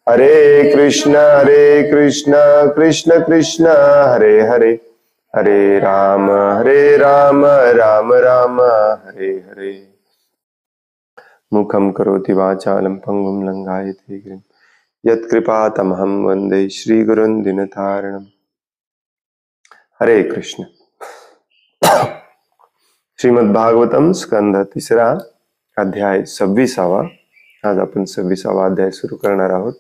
हरे कृष्ण कृष्ण कृष्ण हरे हरे, हरे राम राम राम हरे हरे। मुखं करोति वाचालं पंगुं लंघयते गिरिं यत्कृपातमहं वन्दे श्रीगुरुं दीनतारिणम्। हरे कृष्ण। श्रीमद् भागवतम स्कंद तिसरा अध्याय 26वा। आज आपण 26वा अध्याय सुरू करणार आहोत।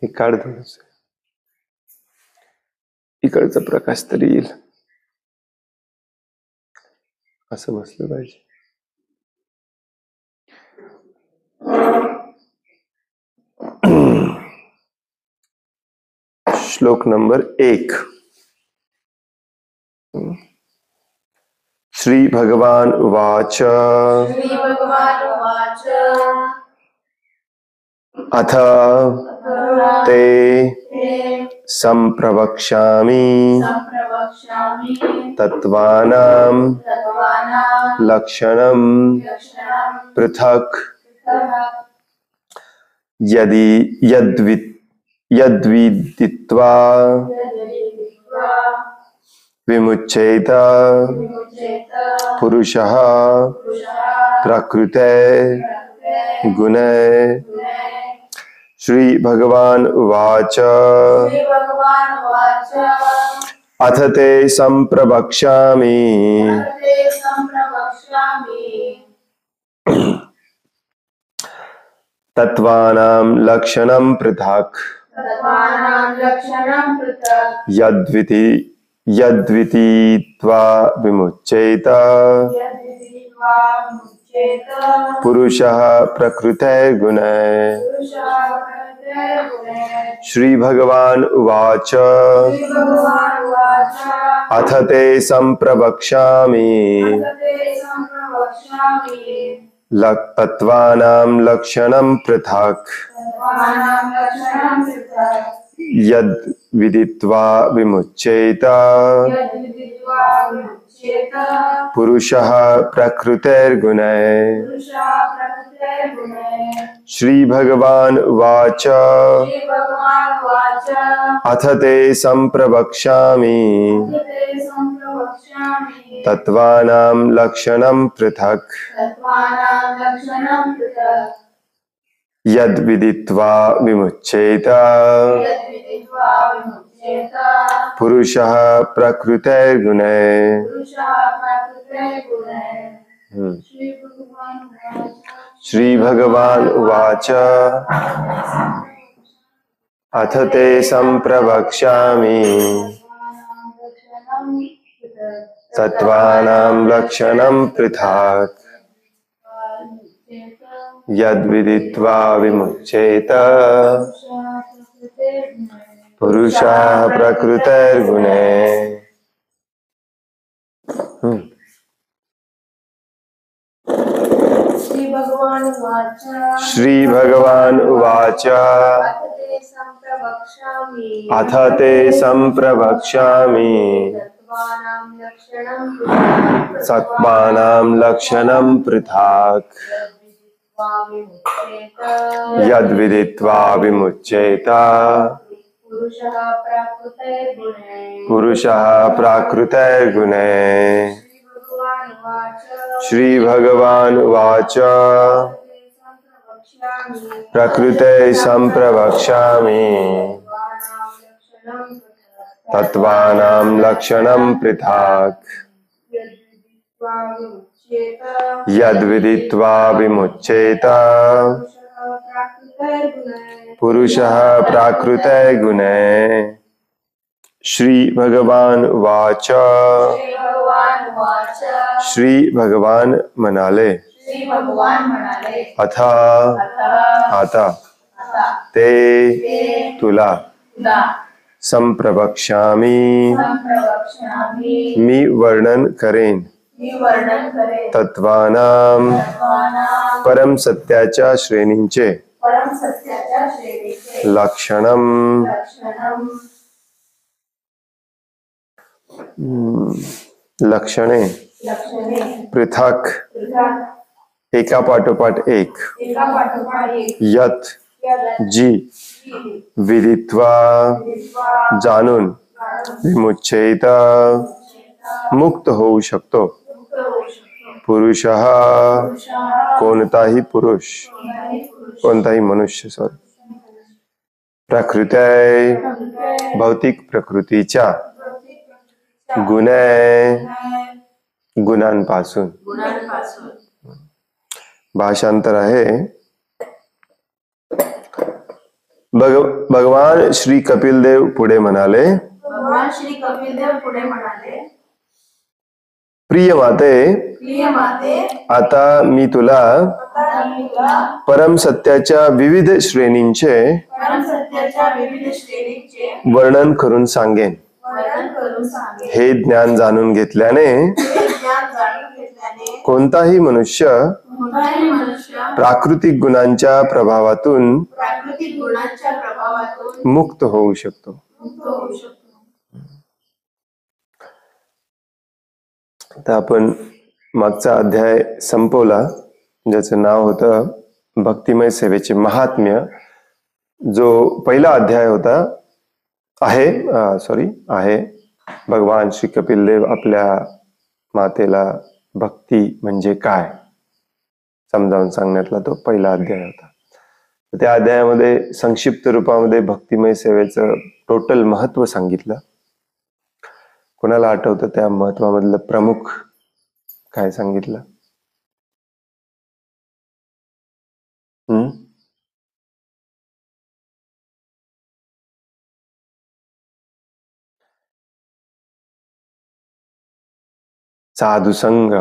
हे काढ थोडंस, इकडचा प्रकाश तरी येईल, असं बसलं पाहिजे। श्लोक नंबर 1। श्री भगवान उवाच अथ ते संप्रवक्ष्यामि तत्त्वानां लक्षणं पृथक् यद्विदित्वा विमुच्येत पुरुषः प्रकृते गुणे। श्री भगवान उवाच अथ ते संप्रवक्ष्यामि तत्त्वानां लक्षणं पृथक् यद्विदित्वा विमुच्येत पुरुषः प्रकृते गुणे। श्री भगवान उवाच अथ ते संप्रवक्ष्यामि तत्त्वानां लक्षणं पृथक् यद्विदित्वा विमुच्येत पुरुषः प्रकृतेर्गुणे। श्री भगवान उवाच अथ ते संप्रवक्ष्यामि तत्त्वानां लक्षणं पृथक् यद्विदित्वा विमुच्येत पुरुषः प्रकृतेर्गुणे। श्री भगवान उवाच अथ ते संप्रवक्ष्यामि तत्त्वानां लक्षणं पृथक् यद्विदित्वा विमुच्येत पुरुषः प्रकृतेर्गुणे। श्री भगवान उवाच अथ ते संप्रवक्ष्यामि सत्त्वानां लक्षणं पृथक् यद्विदित्वा विमुच्येत पुरुषः प्रकृतेर्गुणे। श्री भगवान उवाच प्रकृते संप्रवक्ष्यामि तत्त्वानां लक्षणं पृथक् यद्विदित्वा विमुच्येत पुरुषः प्रकृतेर्गुणे। श्री भगवान उवाच श्री भगवान म्हणाले अथ आता ते तुला संप्रवक्ष्यामि मी वर्णन करेन तत्त्वानां परम सत्याच्या श्रेणींचे लक्षणम लक्षणे पृथक एकापाठोपाठ एक यत जी विदित्वा जाणून विमुच्येत मुक्त होऊ शकतो पुरुषः कोणताही पुरुष कोणताही मनुष्य प्रकृती भौतिक प्रकृतीच्या गुणांपासून भाषांतर आहे भगवान श्री कपिलदेव पुढे म्हणाले प्रिय माते आता मी तुला परम सत्याच्या विविध श्रेणींचे वर्णन करून सांगेन हे ज्ञान जाणून घेतल्याने कोणताही मनुष्य प्राकृतिक गुणांच्या प्रभावातून मुक्त होऊ शकतो आता आपण मागचा अध्याय संपवला ज्याचं नाव होतं भक्तिमय सेवेचे महात्म्य जो पहिला अध्याय होता आहे भगवान श्री कपिलदेव आपल्या मातेला भक्ती म्हणजे काय समजावून सांगण्यातला तो पहिला अध्याय होता त्या अध्यायामध्ये संक्षिप्त रूपामध्ये भक्तिमय सेवेचं टोटल महत्व सांगितलं कोणाला आठवतं त्या महत्वामधलं प्रमुख काय सांगितलं साधुसंग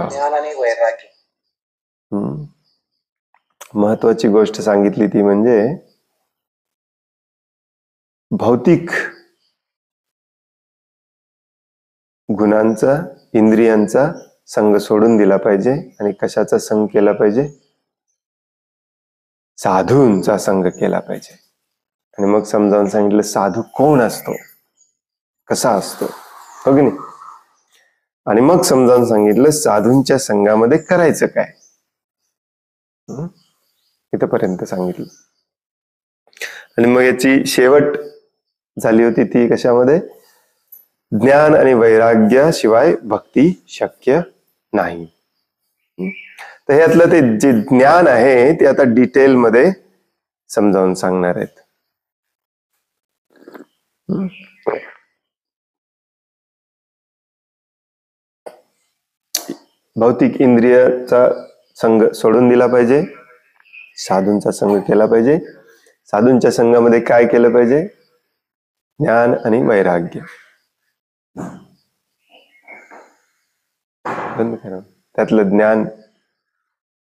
महत्वाची गोष्ट सांगितली ती म्हणजे भौतिक गुणांचा इंद्रियांचा संग सोडून दिला पाहिजे आणि कशाचा संग केला पाहिजे साधूंचा संग केला पाहिजे आणि मग समजावून सांगितलं साधू कोण असतो कसा असतो हो की नाही आणि मग समजावून सांगितलं साधूंच्या संघामध्ये करायचं काय इथपर्यंत सांगितलं आणि मग याची शेवट झाली होती ती कशामध्ये ज्ञान आणि वैराग्याशिवाय भक्ती शक्य नाही तर ह्यातलं ते जे ज्ञान आहे ते आता डिटेल मध्ये समजावून सांगणार आहेत भौतिक इंद्रियाचा संग सोडून दिला पाहिजे साधूंचा संग केला पाहिजे साधूंच्या संघामध्ये काय केलं पाहिजे ज्ञान आणि वैराग्य त्यातलं ज्ञान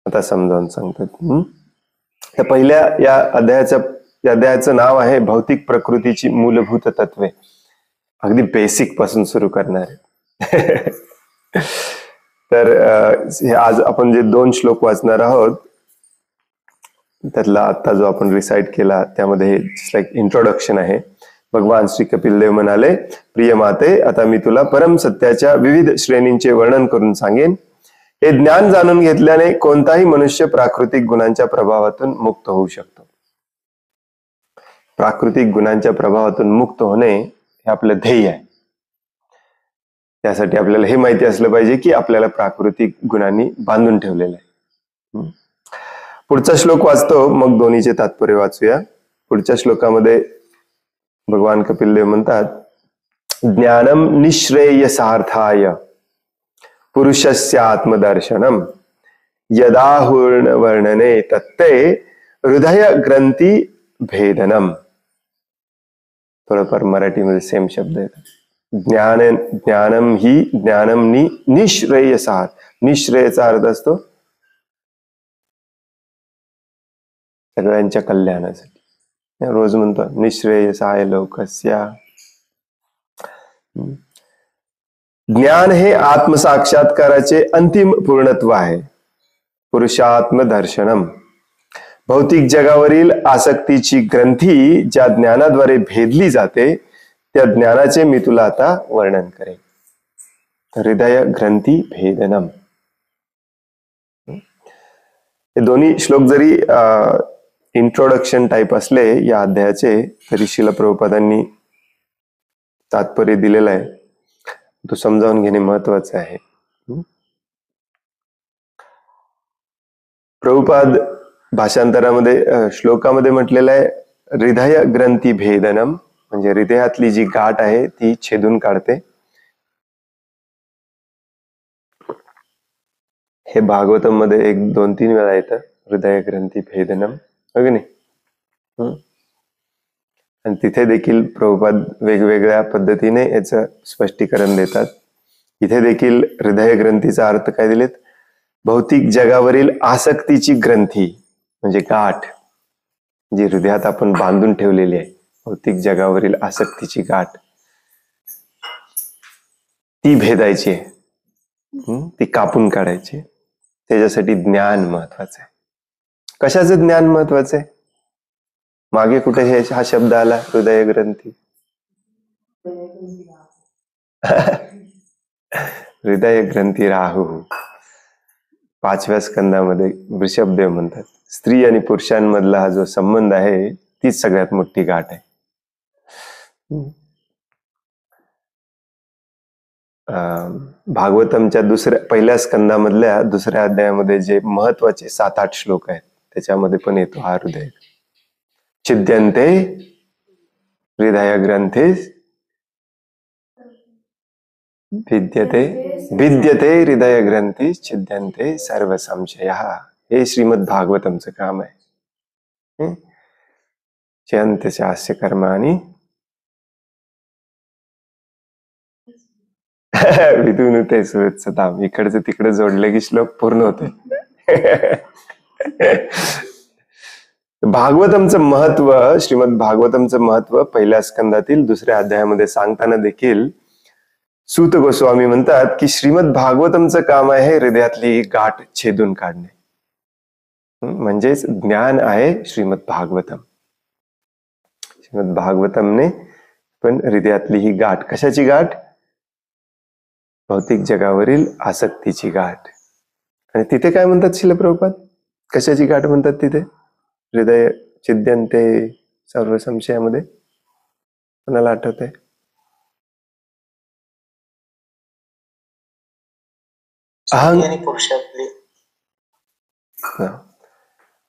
आता समजावून सांगतात त्या पहिल्या या अध्यायाचं नाव आहे भौतिक प्रकृतीची मूलभूत तत्वे अगदी बेसिक पासून सुरू करणार आहे तर आज आपण जे 2 श्लोक वाचणार आहोत त्यातला आता जो आपण रिसाइट केला त्यामध्ये लाईक इंट्रोडक्शन आहे भगवान श्री कपिलदेव म्हणाले प्रिय माते आता मी तुला परम सत्याच्या विविध श्रेणींचे वर्णन करून सांगेन हे ज्ञान जाणून घेतल्याने कोणताही मनुष्य प्राकृतिक गुणांच्या प्रभावातून मुक्त होऊ शकतो प्राकृतिक गुणांच्या प्रभावातून मुक्त होणे हे आपलं ध्येय आहे त्यासाठी आपल्याला हे माहिती असलं पाहिजे की आपल्याला प्राकृतिक गुणांनी बांधून ठेवलेलं आहे पुढचा श्लोक वाचतो मग दोन्हीचे तात्पर्य वाचूया पुढच्या श्लोकामध्ये भगवान कपिलदेव म्हणतात ज्ञानम निःश्रेयसार्थाय पुरुषस्य आत्मदर्शनम यदाहुर्ण वर्णने तत्ते हृदय ग्रंथी भेदनम थोडंफार मराठीमध्ये सेम शब्द आहेत ज्ञानम निःश्रेयसार निःश्रेयचा अर्थ असतो सगळ्यांच्या कल्याणासाठी रोज म्हणतो निःश्रेयसाय लोकस्य ज्ञान हे आत्मसाक्षात्काराचे अंतिम पूर्णत्व आहे पुरुषात्म दर्शनम भौतिक जगावरील आसक्तीची ग्रंथी ज्या ज्ञानाद्वारे भेदली जाते त्या ज्ञानाचे मी तुला आता वर्णन करेन हृदय ग्रंथी भेदनम. हे दोन्ही श्लोक जरी इंट्रोडक्शन टाइप असले या अध्यायाचे, तरी श्रील प्रभुपादांनी तात्पर्य दिलेला आहे, तो समजावून घेणे महत्वाचे आहे. प्रभुपाद भाषांतरामध्ये श्लोकामध्ये म्हटलेलं आहे हृदय ग्रंथी भेदनम, म्हणजे हृदयातली जी गाठ आहे ती छेदून काढते. हे भागवतम मध्ये 1-2-3 वेळा येतं हृदय ग्रंथी भेदनम, हो की नाही. आणि तिथे देखील प्रभुपाद वेगवेगळ्या पद्धतीने याचं स्पष्टीकरण देतात. इथे देखील हृदय ग्रंथीचा अर्थ काय दिलेत, भौतिक जगावरील आसक्तीची ग्रंथी, म्हणजे गाठ जी हृदयात आपण बांधून ठेवलेली आहे, भौतिक जगावरील आसक्तीची गाठ ती भेदायची आहे, ती कापून काढायची. त्याच्यासाठी ज्ञान महत्वाचं आहे. कशाचं ज्ञान महत्वाचं आहे? मागे कुठे हा शब्द आला हृदय ग्रंथी? हृदय ग्रंथी राहू. 5व्या स्कंदामध्ये वृषभदेव म्हणतात स्त्री आणि पुरुषांमधला हा जो संबंध आहे तीच सगळ्यात मोठी गाठ आहे. भागवतमच्या पहिल्या स्कंदामधल्या 2ऱ्या अध्यायामध्ये जे महत्वाचे 7-8 श्लोक आहेत त्याच्यामध्ये पण येतो हा हृदय. छिद्यन्ते हृदय ग्रंथे भिद्यते हृदय ग्रंथी छिद्यन्ते सर्व संशयः. हे श्रीमद भागवतमचं काम आहे. चयन्ते चास्य कर्माणि विधुनुते सुहृत्सताम. इकडचं तिकडे जोडले की श्लोक पूर्ण होते. भागवतमचं महत्व, श्रीमद भागवतमचं महत्व पहिल्या स्कंदातील 2ऱ्या अध्यायामध्ये सांगताना देखील सूत गोस्वामी म्हणतात की श्रीमद भागवतमचं काम आहे हृदयातली गाठ छेदून काढणे. म्हणजेच ज्ञान आहे श्रीमद भागवतम. श्रीमद भागवतमने पण हृदयातली ही गाठ, कशाची गाठ? भौतिक जगावरील आसक्तीची गाठ. आणि तिथे काय म्हणतात श्रील प्रभुपाद? कशाची गाठ म्हणतात तिथे? हृदय छिद्यन्ते सर्व संशयामध्ये कोणाला आठवतंय?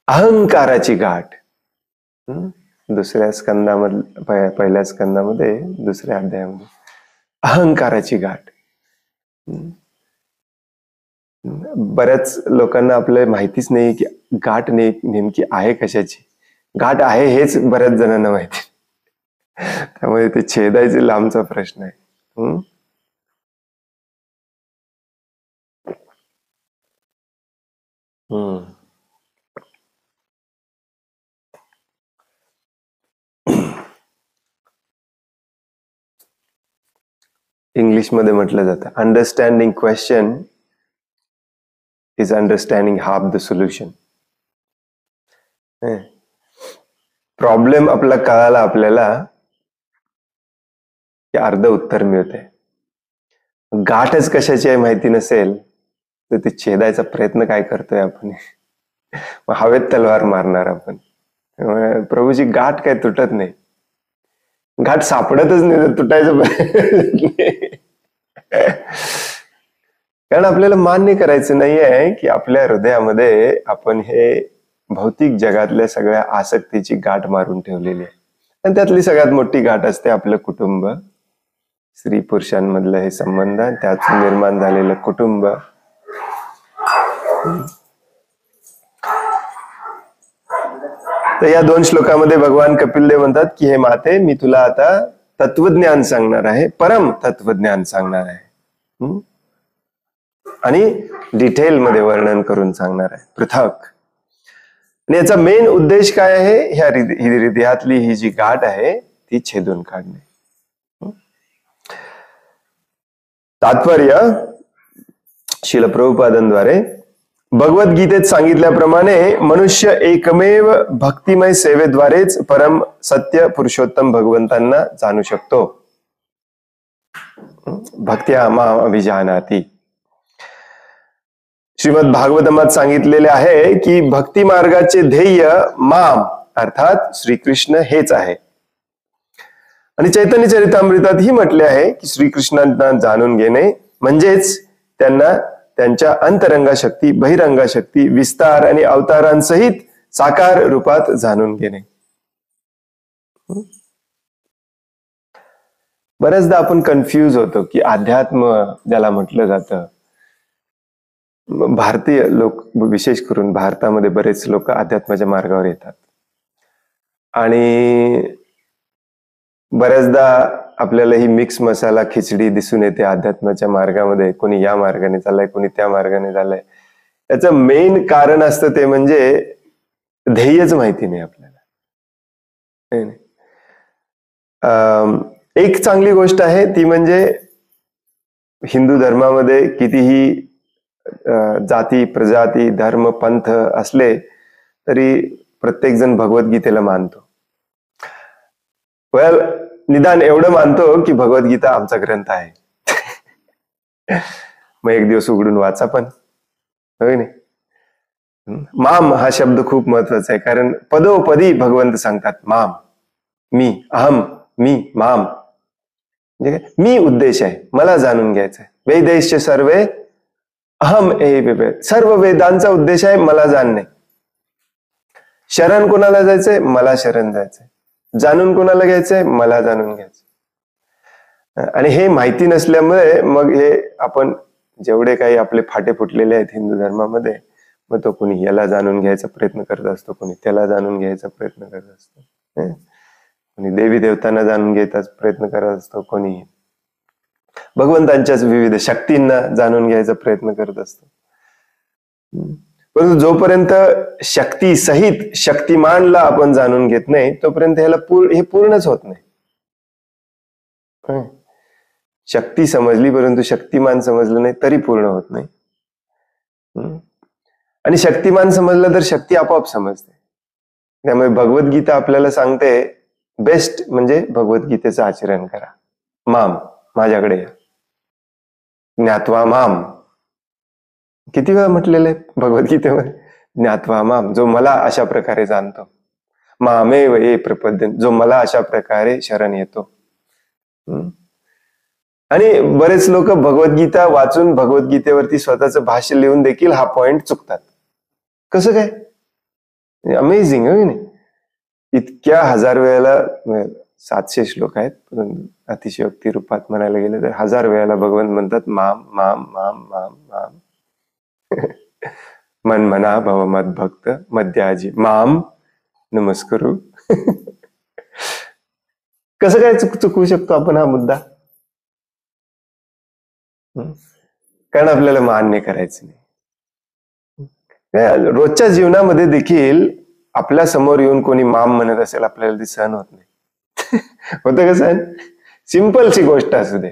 अहंकाराची गाठ. 2ऱ्या स्कंदामध्ये, पहिल्या स्कंदामध्ये 2ऱ्या अध्यायामध्ये अहंकाराची गाठ. बऱ्याच लोकांना आपल्याला माहितीच नाही की गाठ नेमकी आहे कशाची. गाठ आहे हेच बऱ्याच जणांना माहिती, त्यामुळे ते छेदायचे लांबचा प्रश्न आहे. इंग्लिश मध्ये म्हटलं जातं understanding question is understanding half the solution. Problem आपला कळाला आपल्याला की अर्ध उत्तर मिळते. गाठच कशाची आहे माहिती नसेल तर ते छेदायचा प्रयत्न काय करतोय आपण? हवेत तलवार मारणार आपण. प्रभूची गाठ काय तुटत नाही, घाट सापडतच नाही, तुटायचं. कारण आपल्याला मान्य करायचं नाही आहे की आपल्या हृदयामध्ये आपण हे भौतिक जगातल्या सगळ्या आसक्तीची गाठ मारून ठेवलेली आहे. आणि त्यातली सगळ्यात मोठी गाठ असते आपलं कुटुंब, स्त्री पुरुषांमधलं हे संबंध, त्यातून निर्माण झालेलं कुटुंब. तर या 2 श्लोकामध्ये भगवान कपिलदेव म्हणतात की हे माते, मी तुला आता तत्वज्ञान सांगणार आहे, परम तत्वज्ञान सांगणार आहे, आणि डिटेल मध्ये वर्णन करून सांगणार आहे, पृथक. आणि याचा मेन उद्देश काय आहे? ह्या हृदयातली ही जी गाठ आहे ती छेदून काढणे. तात्पर्य श्रील प्रभुपादांद्वारे भगवद्गीतेत सांगितल्याप्रमाणे मनुष्य एकमेव भक्तिमय सेवेद्वारेच परम सत्य पुरुषोत्तम भगवंतांना जाणू शकतो. भक्त्या माम अभिजानाति. श्रीमद भागवतमात सांगितलेले आहे की भक्ती मार्गाचे ध्येय माम अर्थात श्रीकृष्ण हेच आहे. आणि चैतन्य चरितामृतात ही म्हटले आहे की श्रीकृष्णांना जाणून घेणे म्हणजेच त्यांना त्यांच्या अंतरंगा शक्ती, बहिरंगा शक्ती, विस्तार आणि अवतारांसहित साकार रूपात जाणून घेणे. बऱ्याचदा आपण कन्फ्यूज होतो की अध्यात्म ज्याला म्हटलं जातं, भारतीय लोक विशेष करून भारतामध्ये बरेच लोक अध्यात्माच्या मार्गावर येतात आणि बऱ्याचदा आपल्याला ही मिक्स मसाला खिचडी दिसून येते अध्यात्माच्या मार्गामध्ये. कोणी या मार्गाने चाललंय, कोणी त्या मार्गाने चाललंय. याचं मेन कारण असतं ते म्हणजे ध्येयच माहिती नाही आपल्याला. एक चांगली गोष्ट आहे ती म्हणजे हिंदू धर्मामध्ये कितीही जाती, प्रजाती, धर्म, पंथ असले तरी प्रत्येक जण भगवद्गीतेला मानतो. वेल, निदान एवढं मानतो की भगवद्गीता आमचा ग्रंथ आहे. मग एक दिवस उघडून वाचा पण, होय नाही. माम हा शब्द खूप महत्वाचा आहे कारण पदोपदी भगवंत सांगतात माम, मी, अहम, मी, माम. म्हणजे मी उद्देश आहे, मला जाणून घ्यायचं आहे. वेदैश्च सर्वे अहम एव. सर्व वेदांचा उद्देश आहे मला जाणणे. शरण कोणाला जायचंय? मला शरण जायचंय. जाणून कोणाला घ्यायचंय? मला जाणून घ्यायचंय. आणि हे माहिती नसल्यामुळे मग हे आपण जेवढे काही आपले फाटे फुटलेले आहेत हिंदू धर्मामध्ये, मग तो कोणी याला जाणून घ्यायचा प्रयत्न करत असतो, कोणी त्याला जाणून घ्यायचा प्रयत्न करत असतो, कोणी देवी देवतांना जाणून घ्यायचा प्रयत्न करत असतो, कोणी भगवंतांच्याच विविध शक्तींना जाणून घ्यायचा प्रयत्न करत असतो. परंतु जोपर्यंत शक्ती सहित शक्तिमानला आपण जाणून घेत नाही तोपर्यंत हे पूर्णच होत नाही. शक्ती समजली परंतु शक्तिमान समजलं नाही तरी पूर्ण होत नाही. आणि शक्तिमान समजलं तर शक्ती आपोआप समजते. त्यामुळे भगवद्गीता आपल्याला सांगते बेस्ट म्हणजे भगवद्गीतेचं आचरण करा. माम, माझ्याकडे या. ज्ञात्वा माम, किती वेळा म्हटलेलं आहे भगवद्गीतेमध्ये? ज्ञात्वा माम, जो मला अशा प्रकारे जाणतो. मामेव ये प्रपद्यन, जो मला अशा प्रकारे शरण येतो. आणि बरेच लोक भगवद्गीता वाचून भगवद्गीतेवरती स्वतःचं भाष्य लिहून देखील हा पॉइंट चुकतात. कसं काय? अमेझिंग आहे नाही? इतक्या हजार वेळेला 700 श्लोक आहेत, परंतु अतिशयोक्ती रूपात म्हणायला गेले तर 1000 वेळेला भगवंत म्हणतात माम माम माम माम माम. मन मना भव मद भक्त मध्याजी माम नमस्करू. कसं काय चुकवू शकतो आपण हा मुद्दा? कारण आपल्याला मान्य करायचं नाही. रोजच्या जीवनामध्ये देखील आपल्या समोर येऊन कोणी माम म्हणत असेल आपल्याला ती सहन होत नाही. होतं का सहन? सिंपलची गोष्ट असू दे.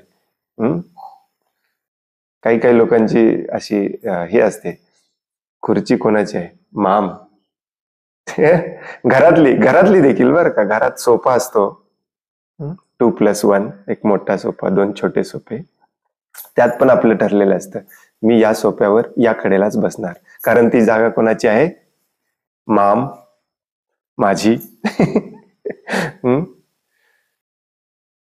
काही काही लोकांची अशी हे असते, खुर्ची कोणाची आहे? माम. घरातली देखील बरं का. घरात सोफा असतो 2+1, एक मोठा सोफा, 2 छोटे सोफे. त्यात पण आपलं ठरलेलं असतं मी या सोफ्यावर या कडेलाच बसणार, कारण ती जागा कोणाची आहे? माम, माझी.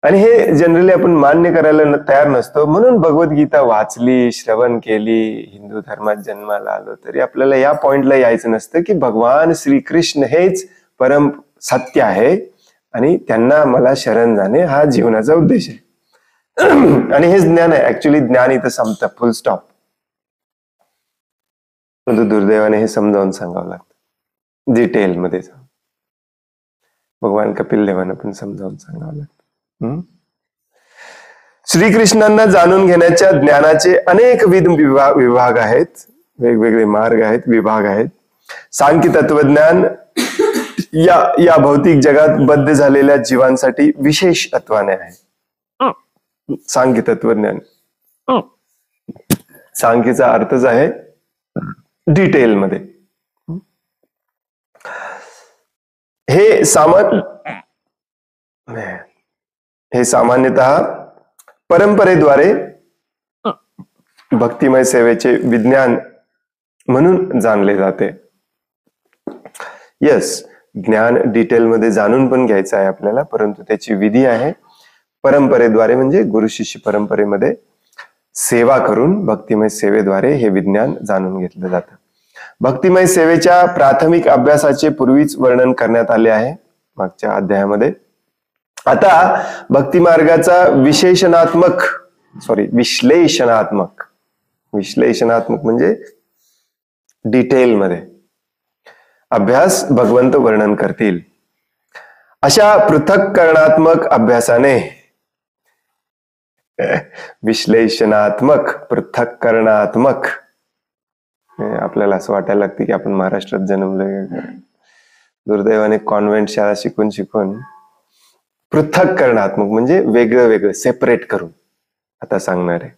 आणि हे जनरली आपण मान्य करायला तयार नसतो. म्हणून भगवद्गीता वाचली, श्रवण केली, हिंदू धर्मात जन्माला आलो तरी आपल्याला या पॉइंटला यायचं नसतं की भगवान श्रीकृष्ण हेच परम सत्य आहे आणि त्यांना मला शरण जाणे हा जीवनाचा उद्देश आहे. आणि हेच ज्ञान आहे. ऍक्च्युली ज्ञान इथं संपतं, फुल स्टॉप. परंतु दुर्दैवाने हे समजावून सांगावं लागतं डिटेलमध्ये. भगवान कपिल देवांना पण समजावून सांगावं लागतं. श्रीकृष्णांना जाणून घेण्याच्या ज्ञानाचे अनेक विभाग आहेत, वेगवेगळे मार्ग आहेत, विभाग आहेत. सांख्य तत्वज्ञान या भौतिक जगात बद्ध झालेल्या जीवांसाठी विशेष अत्वाने आहे. सांख्य तत्वज्ञान, सांख्यचा अर्थच आहे डिटेल मध्ये. हे सामान्यतः परंपरेद्वारे भक्तिमय सेवेचे विज्ञान म्हणून जाणले जाते. यस, ज्ञान डिटेलमध्ये जाणून पण घ्यायचं आहे आपल्याला, परंतु त्याची विधी आहे परंपरेद्वारे, म्हणजे गुरु शिष्य परंपरेमध्ये सेवा करून भक्तिमय सेवेद्वारे हे विज्ञान जाणून घेतलं जातं. भक्तिमय सेवेच्या प्राथमिक अभ्यासाचे पूर्वीच वर्णन करण्यात आले आहे मागच्या अध्यायामध्ये. आता भक्ती मार्गाचा विश्लेषणात्मक म्हणजे डिटेलमध्ये अभ्यास भगवंत वर्णन करतील. अशा पृथक्करणात्मक अभ्यासाने, विश्लेषणात्मक, पृथक्करणात्मक, आपल्याला असं वाटायला लागते की आपण महाराष्ट्रात जन्मलोय. दुर्दैवाने कॉन्व्हेंट शाळा शिकून शिकून पृथक्करणात्मक म्हणजे वेगळं वेगळं, सेपरेट करून आता सांगणार आहे.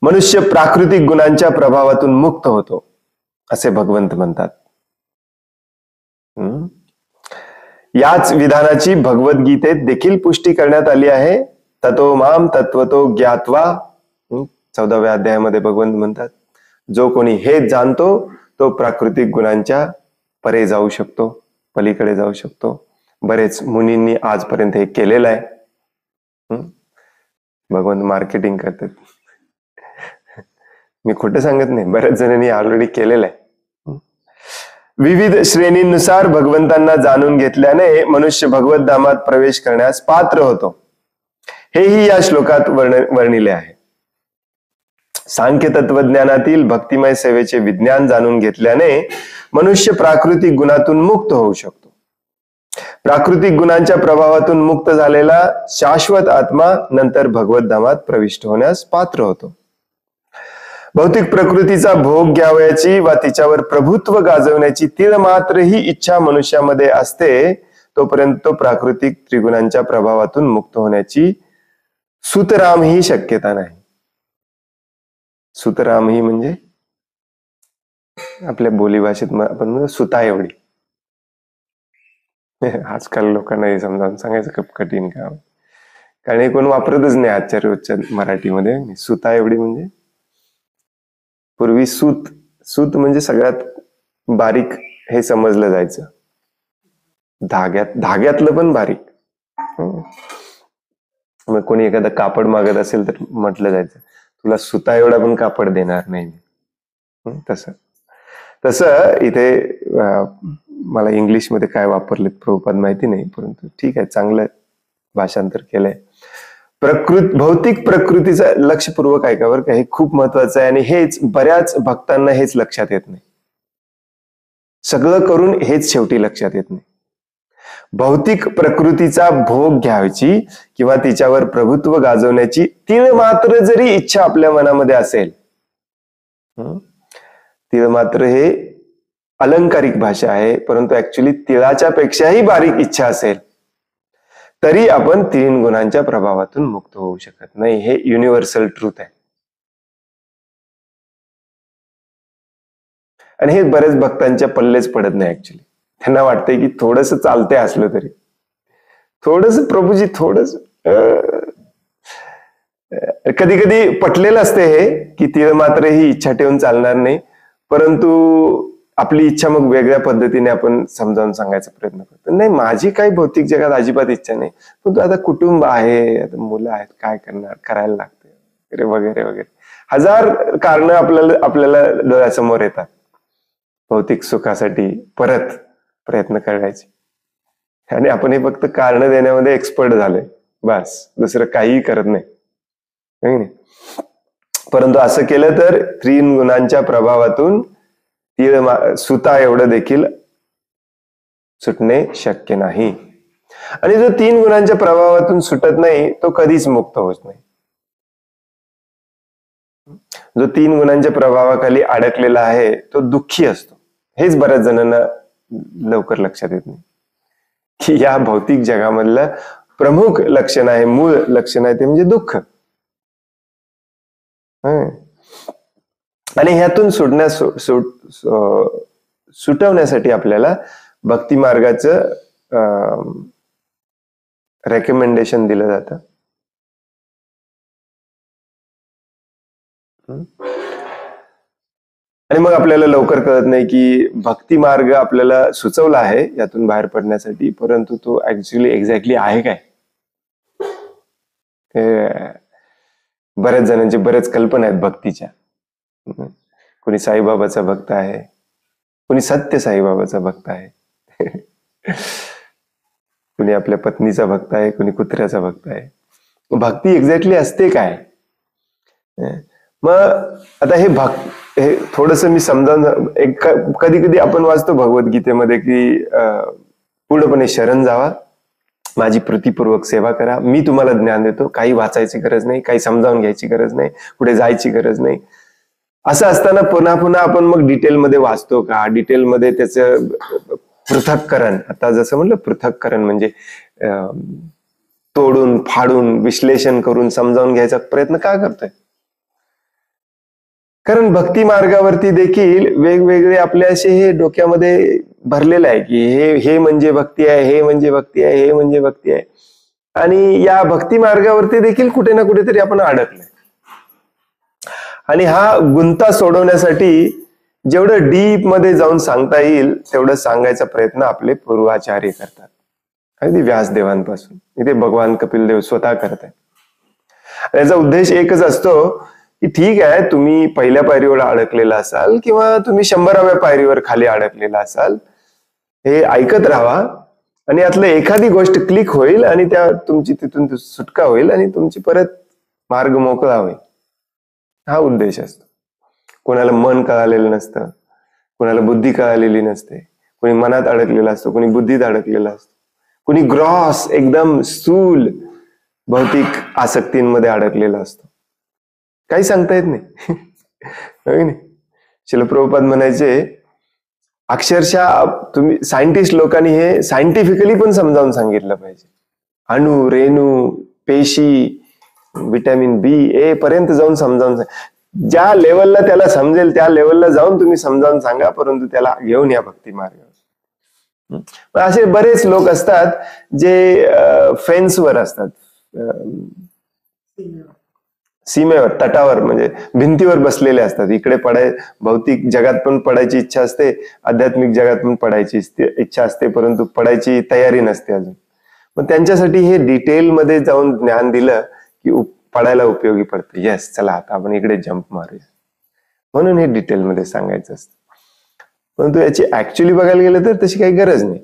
मनुष्य प्राकृतिक गुणांच्या प्रभावातून मुक्त होतो असे भगवंत म्हणतात. याच विधानाची भगवद्गीतेत देखील पुष्टी करण्यात आली आहे. ततो माम तत्वतो ज्ञात्वा, 14व्या अध्यायामध्ये भगवंत म्हणतात, जो कोणी हे जाणतो तो प्राकृतिक गुणांच्या परे जाऊ शकतो, पलीकडे जाऊ शकतो. बरेच मुनींनी आजपर्यंत हे केलेलं आहे. भगवंत मार्केटिंग करतात, मी खोटं सांगत नाही, बऱ्याच जणांनी ऑलरेडी केलेलं आहे. विविध श्रेणींनुसार भगवंतांना जाणून घेतल्याने मनुष्य भगवत धामात प्रवेश करण्यास पात्र होतो, हेही या श्लोकात वर्णिले आहे. सांख्य तत्वज्ञानातील भक्तिमय सेवेचे विज्ञान जाणून घेतल्याने मनुष्य प्राकृतिक गुणातून मुक्त होऊ शकतो. प्राकृतिक गुणांच्या प्रभावातून मुक्त झालेला शाश्वत आत्मा नंतर भगवत धामात प्रविष्ट होण्यास पात्र होतो. भौतिक प्रकृतीचा भोग घ्यावयाची वा तिच्यावर प्रभुत्व गाजवण्याची तीळ मात्र ही इच्छा मनुष्यामध्ये असते, तोपर्यंत तो प्राकृतिक त्रिगुणांच्या प्रभावातून मुक्त होण्याची सुतराम ही शक्यता नाही. सुतराम ही म्हणजे आपल्या बोलीभाषेत आपण म्हणतो सुता एवढी. आजकाल लोकांना हे समजावून सांगायचं खूप कठीण काम, कारण हे कोण वापरतच नाही आजच्या रोजच्या मराठीमध्ये. सुता एवढी म्हणजे पूर्वी सूत म्हणजे सगळ्यात बारीक हे समजलं जायचं, धाग्यातलं पण बारीक. मग कोणी एखादं कापड मागत असेल तर म्हटलं जायचं, तुला सुता एवढा पण कापड देणार नाही. तसं इथे मला इंग्लिशमध्ये काय वापरलेत प्रभुपाद माहिती नाही, परंतु ठीक आहे, चांगलं भाषांतर केलंय. भौतिक प्रकृतीचं लक्षपूर्वक ऐका बरं का, हे खूप महत्वाचं आहे. आणि हेच बऱ्याच भक्तांना हेच लक्षात येत नाही. सगळं करून हेच शेवटी लक्षात येत नाही. भौतिक प्रकृतीचा भोग घ्यायची किंवा तिच्यावर प्रभुत्व गाजवण्याची तीळ मात्र जरी इच्छा आपल्या मनामध्ये असेल, तीळ मात्र हे अलंकारिक भाषा आहे, परंतु ऍक्च्युली तिळाच्या पेक्षाही बारीक इच्छा असेल तरी आपण तीन गुणांच्या प्रभावातून मुक्त होऊ शकत नाही. हे युनिव्हर्सल ट्रूथ आहे. आणि हे बरेच भक्तांच्या पल्लेच पडत नाही. ऍक्च्युली त्यांना वाटतंय की थोडस चालतंय असलं तरी, थोडस प्रभूजी थोडस, कधी कधी पटलेलं असते हे की तीळ मात्र ही इच्छा ठेवून चालणार नाही, परंतु आपली इच्छा मग वेगळ्या पद्धतीने आपण समजावून सांगायचा प्रयत्न करतो. नाही, माझी काही भौतिक जगात अजिबात इच्छा नाही, पण आता कुटुंब आहे, आता मुलं आहेत, काय करणार, करायला लागते वगैरे वगैरे वगैरे. हजार कारणं आपल्याला डोळ्यासमोर येतात भौतिक सुखासाठी परत प्रयत्न करायचे. आणि आपण हे फक्त कारण देण्यामध्ये एक्सपर्ट झालोय, बस दुसरं काहीही करत नाही. परंतु असं केलं तर तीन गुणांच्या प्रभावातून सुता एवढं देखील सुटणे शक्य नाही. आणि जो तीन गुणांच्या प्रभावातून सुटत नाही तो कधीच मुक्त होत नाही. जो तीन गुणांच्या प्रभावाखाली अडकलेला आहे तो दुःखी असतो. हेच बऱ्याच जणांना लवकर लक्षात येत नाही की या भौतिक जगामधलं प्रमुख लक्षण आहे, मूळ लक्षण आहे ते म्हणजे दुःख. आणि ह्यातून सुटवण्यासाठी आपल्याला भक्ती मार्गाचं रेकमेंडेशन दिलं जातं. आणि मग आपल्याला लवकर कळत नाही की भक्ती मार्ग आपल्याला सुचवला आहे यातून बाहेर पडण्यासाठी, परंतु तो ऍक्च्युली एक्झॅक्टली आहे काय? बऱ्याच जणांचे बरेच कल्पना आहेत भक्तीच्या. कोणी साईबाबाचा भक्त आहे, कोणी सत्य साईबाबाचा भक्त आहे, कोणी आपल्या पत्नीचा भक्त आहे, कोणी कुत्र्याचा भक्त आहे. भक्ती एक्झॅक्टली असते काय? मग आता हे थोडस मी समजावून, कधी कधी आपण वाचतो भगवद्गीतेमध्ये की पूर्णपणे शरण जावा, माझी प्रीतीपूर्वक सेवा करा, मी तुम्हाला ज्ञान देतो, काही वाचायची गरज नाही, काही समजावून घ्यायची गरज नाही, कुठे जायची गरज नाही. असं असताना पुन्हा पुन्हा आपण मग डिटेलमध्ये वाचतो का? डिटेलमध्ये त्याचं पृथक्करण, आता जसं म्हणलं पृथक्करण म्हणजे तोडून फाडून विश्लेषण करून समजावून घ्यायचा प्रयत्न का करतोय? कारण भक्ती मार्गावरती देखील वेगवेगळे आपले असे हे डोक्यामध्ये भरलेलं आहे की हे म्हणजे भक्ती आहे, हे म्हणजे भक्ती आहे, हे म्हणजे भक्ती आहे. आणि या भक्ती मार्गावरती देखील कुठे ना कुठेतरी आपण अडकलोय. आणि हा गुंता सोडवण्यासाठी जेवढं डीप मध्ये जाऊन सांगता येईल तेवढं सांगायचा प्रयत्न आपले पूर्वाचार्य करतात, अगदी व्यासदेवांपासून. इथे भगवान कपिल देव स्वतः करत आहे. याचा उद्देश एकच असतो की ठीक आहे, तुम्ही पहिल्या पायरीवर अडकलेला असाल किंवा तुम्ही 100व्या पायरीवर खाली अडकलेला असाल, हे ऐकत राहा आणि यातलं एखादी गोष्ट क्लिक होईल आणि त्या तुमची तिथून सुटका होईल आणि तुमची परत मार्ग मोकळा होईल. हा उद्देश असतो. कोणाला मन कळालेलं नसतं, कोणाला बुद्धी कळालेली नसते, कोणी मनात अडकलेला असतो, कोणी बुद्धीत अडकलेला असतो, कोणी ग्रॉस एकदम स्थूल भौतिक आसक्तींमध्ये अडकलेला असतो. काही सांगता येत नाही. श्रील प्रभुपाद म्हणायचे, अक्षरशः तुम्ही सायंटिस्ट लोकांनी हे सायंटिफिकली पण समजावून सांगितलं पाहिजे. अणु, रेणू, पेशी, विटॅमिन B पर्यंत जाऊन समजावून ज्या लेवलला त्याला समजेल त्या लेवलला जाऊन तुम्ही समजावून सांगा, परंतु त्याला घेऊन या भक्ती मार्गावर. असे बरेच लोक असतात जे फेन्सवर असतात, सीमेवर, तटावर, म्हणजे भिंतीवर बसलेले असतात. इकडे भौतिक जगात पण पडायची इच्छा असते, आध्यात्मिक जगात पण पडायची इच्छा असते, परंतु पडायची तयारी नसते अजून. मग त्यांच्यासाठी हे डिटेलमध्ये जाऊन ज्ञान दिलं की पडायला उपयोगी पडतं. येस, चला आता आपण इकडे जंप मारूया, म्हणून हे डिटेलमध्ये सांगायचं असतं. परंतु याची ऍक्च्युअली बघायला गेलं तर तशी काही गरज नाही.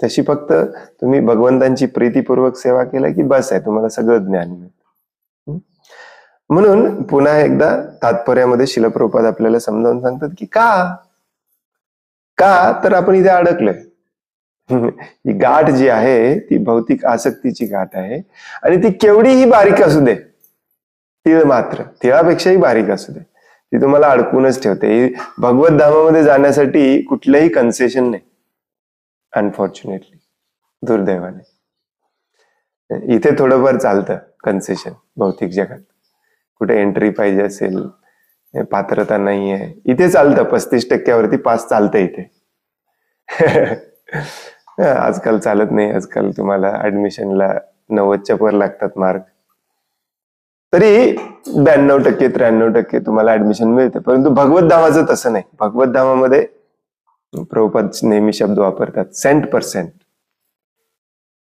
तशी फक्त तुम्ही भगवंतांची प्रीतीपूर्वक सेवा केला की बस आहे, तुम्हाला सगळं ज्ञान मिळतं. म्हणून पुन्हा एकदा तात्पर्यामध्ये श्रील प्रभुपाद आपल्याला समजावून सांगतात की का तर आपण इथे अडकलोय. ही गाठ जी आहे ती भौतिक आसक्तीची गाठ आहे, आणि ती केवढीही बारीक असू दे, तीळ मात्र, तिळापेक्षाही बारीक असू दे, ती तुम्हाला अडकूनच ठेवते. भगवत धामामध्ये जाण्यासाठी कुठलंही कन्सेशन नाही, अनफॉर्च्युनेटली, दुर्दैवाने. इथे थोडंफार चालतं कन्सेशन भौतिक जगात, कुठे एंट्री पाहिजे असेल, पात्रता नाही आहे, इथे चालतं. 35% पास चालतं इथे. आजकाल चालत नाही. आजकाल तुम्हाला ऍडमिशनला 90च्या वर लागतात मार्क, तरी 92%, 93% तुम्हाला ऍडमिशन मिळते. परंतु भगवत धामाचं तसं नाही. भगवत धामामध्ये प्रभुपाद नेहमी शब्द वापरतात, 100%.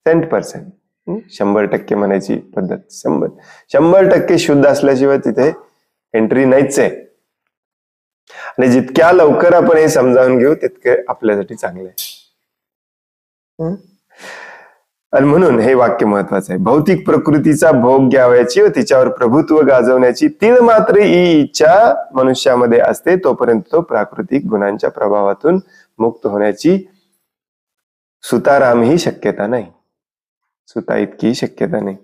100% म्हणायची पद्धत. 100% शुद्ध असल्याशिवाय तिथे एंट्री नाहीच आहे. आणि जितक्या लवकर आपण हे समजावून घेऊ तितके आपल्यासाठी चांगले आहे. आणि म्हणून हे वाक्य महत्वाचं आहे. भौतिक प्रकृतीचा भोग घ्यावयाची व तिच्यावर प्रभुत्व गाजवण्याची तीळ मात्र ही इच्छा मनुष्यामध्ये असते, तोपर्यंत तो प्राकृतिक गुणांच्या प्रभावातून मुक्त होण्याची सुतारामही शक्यता नाही, सुता इतकी शक्यता नाही.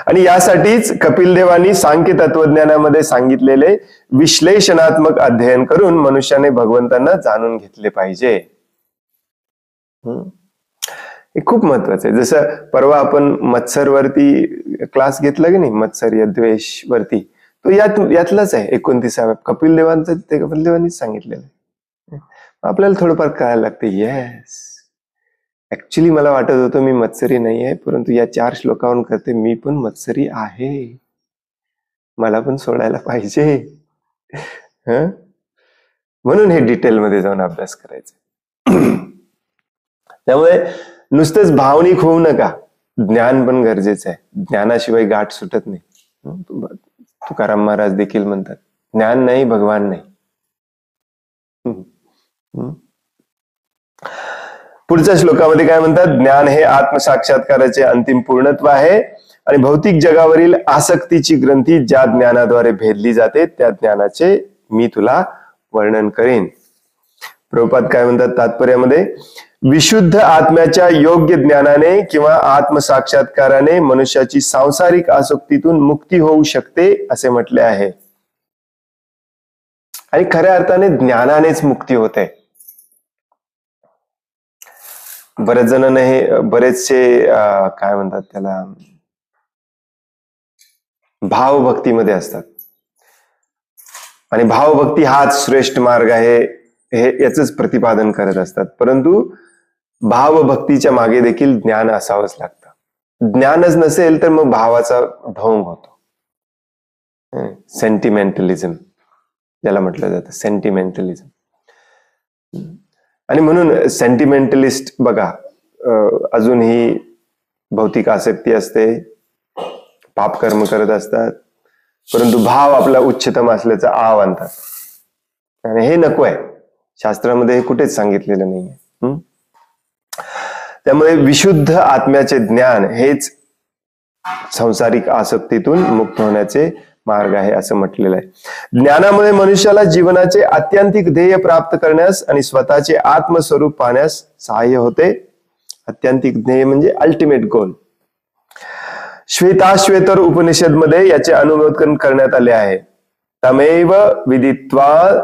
आणि यासाठीच कपिल देवानी सांख्य तत्वज्ञानामध्ये सांगितलेले विश्लेषणात्मक अध्ययन करून मनुष्याने भगवंतांना जाणून घेतले पाहिजे. हे खूप महत्वाचं आहे. जसं परवा आपण मत्सर वरती क्लास घेतला की नाही, मत्सर्य द्वेष वरती, तो यातलाच आहे. 29व्या कपिल देवांचं, ते कपिल देवांनीच सांगितलेलं आहे. आपल्याला थोडंफार कळायला लागते, येस ऍक्च्युली मला वाटत होतं मी मत्सरी नाही आहे, परंतु या 4 श्लोकावरून करते मी पण मत्सरी आहे. मला पण सोडायला पाहिजे. हं? म्हणून हे डिटेलमध्ये जाऊन अभ्यास करायचा. त्यामुळे नुसतंच भावनिक होऊ नका, ज्ञान पण गरजेचं आहे. ज्ञानाशिवाय गाठ सुटत नाही. तुकाराम महाराज देखील म्हणतात, ज्ञान नाही भगवान नाही. पुढच्या श्लोकामध्ये काय म्हणतात, ज्ञान हे आत्मसाक्षात्काराचे अंतिम पूर्णत्व आहे आणि भौतिक जगावरील आसक्तीची ग्रंथी ज्या ज्ञानाद्वारे भेदली जाते त्या ज्ञानाचे मी तुला वर्णन करेन. प्रभुपाद काय म्हणतात तात्पर्यामध्ये, विशुद्ध आत्म्याच्या योग्य ज्ञानाने किंवा आत्मसाक्षात्काराने मनुष्याची सांसारिक आसक्तीतून मुक्ती होऊ शकते असे म्हटले आहे. आणि खऱ्या अर्थाने ज्ञानानेच मुक्ती होते. बरेच जण हे बरेचसे काय म्हणतात त्याला, भावभक्तीमध्ये असतात आणि भावभक्ती हाच श्रेष्ठ मार्ग आहे हे याच प्रतिपादन करत असतात. परंतु भावभक्तीच्या मागे देखील ज्ञान असावंच लागतं. ज्ञानच नसेल तर मग भावाचा ढोंग होतो. सेंटिमेंटलिझम ज्याला म्हटलं जातं, सेंटिमेंटलिझम. आणि म्हणून सेंटिमेंटलिस्ट बघा, अजूनही भौतिक आसक्ती असते, पापकर्म करत असतात, परंतु भाव आपला उच्चतम असल्याचा आव आणतात. आणि हे नको आहे. शास्त्रामध्ये हे कुठेच सांगितलेलं नाहीये. त्यामुळे विशुद्ध आत्म्याचे ज्ञान हेच सांसारिक आसक्तीतून मुक्त होण्याचे मार्ग आहे असं म्हटलेलं आहे. ज्ञानामुळे मनुष्याला जीवनाचे आत्यंतिक ध्येय प्राप्त करण्यास आणि स्वतःचे आत्मस्वरूप पाहण्यास सहाय्य होते. आत्यंतिक ध्येय म्हणजे अल्टिमेट गोल. श्वेताश्वेतर उपनिषद मध्ये याचे अनुमोदन करण्यात आले आहे. तमेव विदित्वा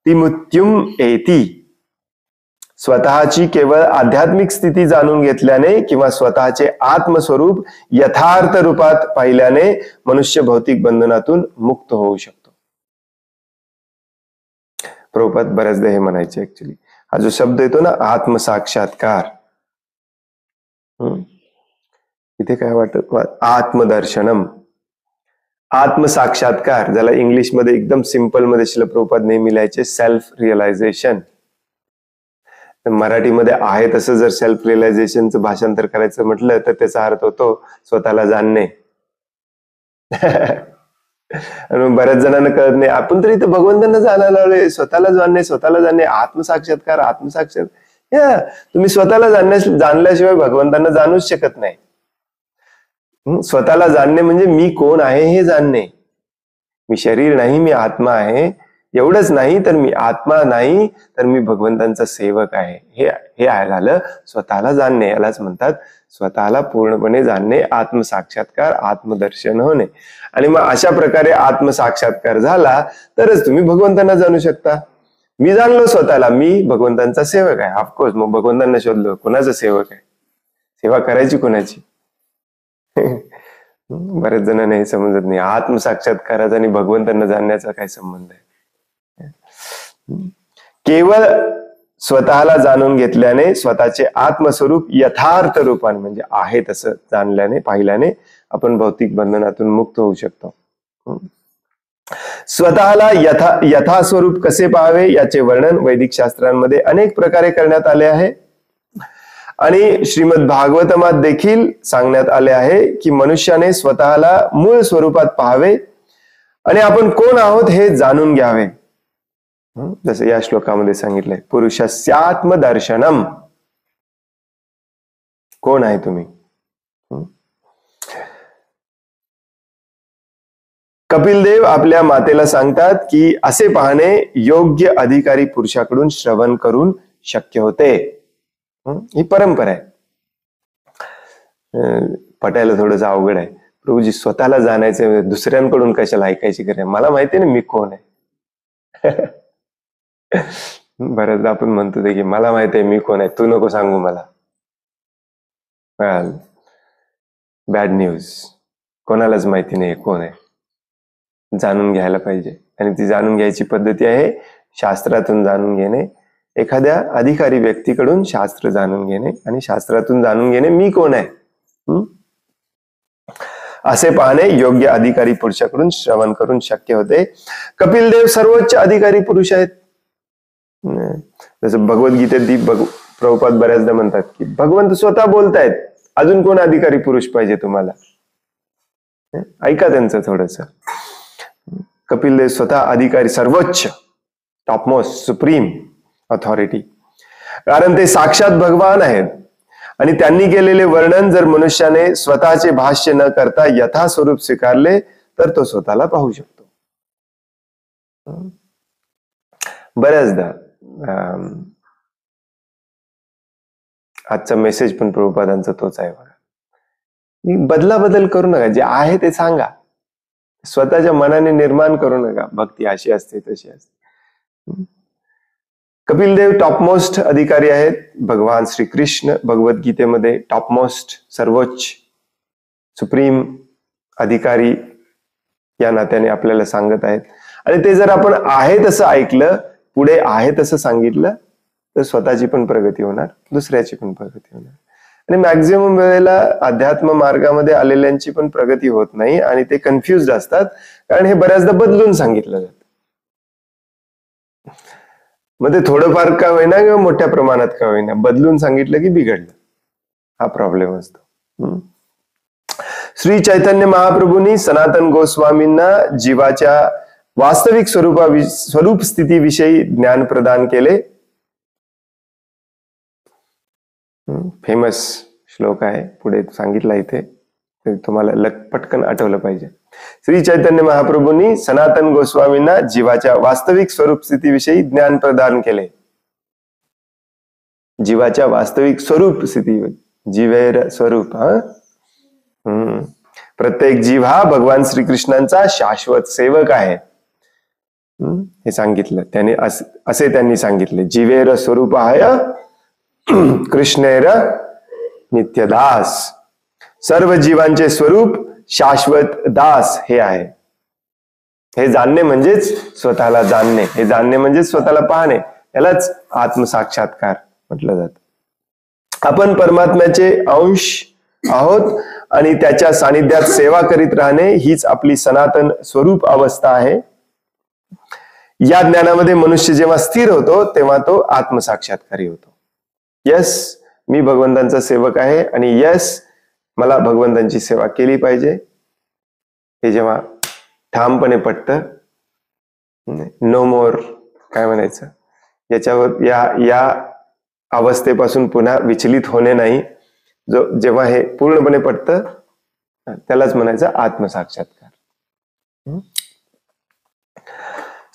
तिमुत्युम एति. स्वतःची केवळ आध्यात्मिक स्थिती जाणून घेतल्याने किंवा स्वतःचे आत्मस्वरूप यथार्थ रूपात पाहिल्याने मनुष्य भौतिक बंधनातून मुक्त होऊ शकतो. प्रभुपाद बऱ्याचदा हे म्हणायचे, ऍक्च्युली हा जो शब्द येतो ना आत्मसाक्षात्कार, इथे काय वाटत, आत्मदर्शनम, आत्मसाक्षात्कार, ज्याला इंग्लिश मध्ये एकदम सिंपल मध्ये श्रील प्रभुपाद नेहमी लिहायचे सेल्फ रिअलायझेशन. मराठीमध्ये आहे तसं जर सेल्फ रिअलायझेशनचं भाषांतर करायचं म्हटलं तर त्याचा अर्थ होतो स्वतःला जाणणे. आणि बऱ्याच जणांना कळत नाही, आपण तरी इथं भगवंतांना जाणायला लावले, स्वतःला जाणणे, स्वतःला जाणणे, आत्मसाक्षात्कार, आत्मसाक्षात्कार. तुम्ही स्वतःला जाणल्याशिवाय भगवंतांना जाणूच शकत नाही. स्वतःला जाणणे म्हणजे मी कोण आहे हे जाणणे. मी शरीर नाही, मी आत्मा आहे. एवढंच नाही तर मी आत्मा नाही तर मी भगवंतांचा सेवक आहे. हे झालं स्वतःला जाणणे. यालाच म्हणतात स्वतःला पूर्णपणे जाणणे, आत्मसाक्षात्कार, आत्मदर्शन होणे. आणि मग अशा प्रकारे आत्मसाक्षात्कार झाला तरच तुम्ही भगवंतांना जाणू शकता. मी जाणलो स्वतःला, मी भगवंतांचा सेवक आहे. ऑफकोर्स मग भगवंतांना शोधलो, कोणाचा सेवक आहे, सेवा करायची कोणाची. बरेच जणांना हे समजत नाही, आत्मसाक्षात्काराचा आणि भगवंतांना जाणण्याचा काय संबंध आहे. केवळ स्वतःला जाणून घेतल्याने, स्वतःचे आत्मस्वरूप यथार्थ रूपाने म्हणजे आहे तसं जाणल्याने, पाहिल्याने आपण भौतिक बंधनातून मुक्त होऊ शकतो. स्वतःला यथास्वरूप कसे पाहावे याचे वर्णन वैदिक शास्त्रांमध्ये अनेक प्रकारे करण्यात आले आहे. आणि श्रीमद भागवतमात देखील सांगण्यात आले आहे की मनुष्याने स्वतःला मूळ स्वरूपात पाहावे आणि आपण कोण आहोत हे जाणून घ्यावे. जसं या श्लोकामध्ये सांगितलंय, पुरुषस्यात्मदर्शनम. कोण आहे तुम्ही? कपिल देव आपल्या मातेला सांगतात की असे पाहणे योग्य अधिकारी पुरुषाकडून श्रवण करून शक्य होते. ही परंपरा आहे. पटायला थोडंसं अवघड आहे. प्रभूजी स्वतःला जाणायचं, दुसऱ्यांकडून कशाला ऐकायची गरज, मला माहिती ना मी कोण आहे. बऱ्याचदा आपण म्हणतो ते की मला माहिती आहे मी कोण आहे, तू नको सांगू मला. बॅड न्यूज, कोणालाच माहिती नाही कोण आहे. जाणून घ्यायला पाहिजे. आणि ती जाणून घ्यायची पद्धती आहे शास्त्रातून जाणून घेणे, एखाद्या अधिकारी व्यक्तीकडून शास्त्र जाणून घेणे आणि शास्त्रातून जाणून घेणे मी कोण आहे. असे पाहणे योग्य अधिकारी पुरुषाकडून श्रवण करून शक्य होते. कपिल देव सर्वोच्च अधिकारी पुरुष आहेत. जसं भगवद्गीतेत प्रभुपाद बऱ्याचदा म्हणतात की भगवंत स्वतः बोलतायत, अजून कोण अधिकारी पुरुष पाहिजे तुम्हाला. ऐका त्यांचं थोडस. कपिल देव स्वतः अधिकारी, सर्वोच्च, टॉपमोस्ट, सुप्रीम ऑथॉरिटी, कारण ते साक्षात भगवान आहेत. आणि त्यांनी केलेले वर्णन जर मनुष्याने स्वतःचे भाष्य न करता यथास्वरूप स्वीकारले तर तो स्वतःला पाहू शकतो. बऱ्याचदा आजचा मेसेज पण प्रभुपादांचा तोच आहे बघा. बदल करू नका, जे आहे ते सांगा. स्वतःच्या मनाने निर्माण करू नका भक्ती अशी असते तशी असते. कपिल देव टॉपमोस्ट अधिकारी आहेत. भगवान श्रीकृष्ण भगवद्गीतेमध्ये टॉपमोस्ट, सर्वोच्च, सुप्रीम अधिकारी या नात्याने आपल्याला सांगत आहेत. आणि ते जर आपण आहे तसं ऐकलं, पुढे आहे तसं सांगितलं तर स्वतःची पण प्रगती होणार, दुसऱ्याची पण प्रगती होणार. आणि मॅक्झिमम वेळेला अध्यात्म मार्गामध्ये आलेल्यांची पण प्रगती होत नाही आणि ते कन्फ्युज्ड असतात, कारण हे बऱ्याचदा बदलून सांगितलं जातं. मग ते थोडंफार का होईना किंवा मोठ्या प्रमाणात का होईना बदलून सांगितलं की बिघडलं, हा प्रॉब्लेम असतो. श्री चैतन्य महाप्रभूंनी सनातन गोस्वामींना जीवाच्या वास्तविक स्वरूप स्थितीविषयी ज्ञान प्रदान केले. फेमस श्लोक आहे, पुढे सांगितला इथे, तुम्हाला पटकन आठवलं पाहिजे. श्री चैतन्य महाप्रभूंनी सनातन गोस्वामींना जीवाच्या वास्तविक स्वरूप स्थितीविषयी ज्ञान प्रदान केले. जीवाच्या वास्तविक स्वरूप स्थिती, जीवेर स्वरूप. प्रत्येक जीव हा भगवान श्रीकृष्णांचा शाश्वत सेवक आहे हे सांगितलं त्याने. असे त्यांनी सांगितले, जीवेर स्वरूप आहे कृष्णेर नित्यदास. सर्व जीवांचे स्वरूप शाश्वत दास हे आहे. हे जाणणे म्हणजेच स्वतःला जाणणे, हे जाणणे म्हणजेच स्वतःला पाहणे, यालाच आत्मसाक्षात्कार म्हटलं जातं. आपण परमात्म्याचे अंश आहोत आणि त्याच्या सानिध्यात सेवा करीत राहणे हीच आपली सनातन स्वरूप अवस्था आहे. या ज्ञानामध्ये मनुष्य जेव्हा स्थिर होतो तेव्हा तो आत्मसाक्षात्कारी होतो. यस, मी भगवंतांचा सेवक आहे आणि यस, मला भगवंतांची सेवा केली पाहिजे, हे जेव्हा ठामपणे पटतं, नो मोर काय म्हणायचं याच्यावर, या अवस्थेपासून पुन्हा विचलित होणे नाही, जेव्हा हे पूर्णपणे पटतं त्यालाच म्हणायचं आत्मसाक्षात्कार.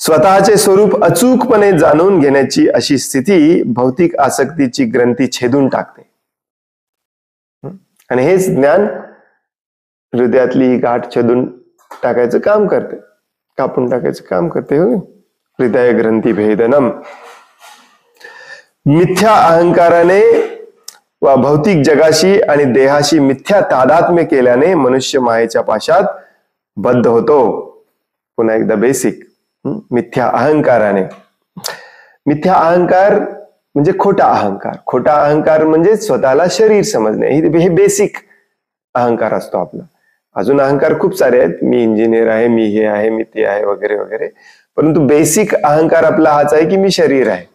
स्वतःचे स्वरूप अचूकपणे जाणून घेण्याची अशी स्थिती भौतिक आसक्तीची ग्रंथी छेदून टाकते. आणि हेच ज्ञान हृदयातली गाठ छेदून टाकायचं काम करते, कापून टाकायचं काम करते. हृदय ग्रंथी भेदनम. मिथ्या अहंकाराने व भौतिक जगाशी आणि देहाशी मिथ्या तादात्म्य केल्याने मनुष्य मायेच्या पाशात बद्ध होतो. पुन्हा एकदा बेसिक, मिथ्या अहंकाराने. मिथ्या अहंकार म्हणजे खोटा अहंकार. खोटा अहंकार म्हणजे स्वतःला शरीर समजणे, हे बेसिक अहंकार असतो आपला. अजून अहंकार खूप सारे आहेत, मी इंजिनियर आहे, मी हे आहे, मी ते आहे, वगैरे वगैरे. परंतु बेसिक अहंकार आपला हाच आहे की मी शरीर आहे.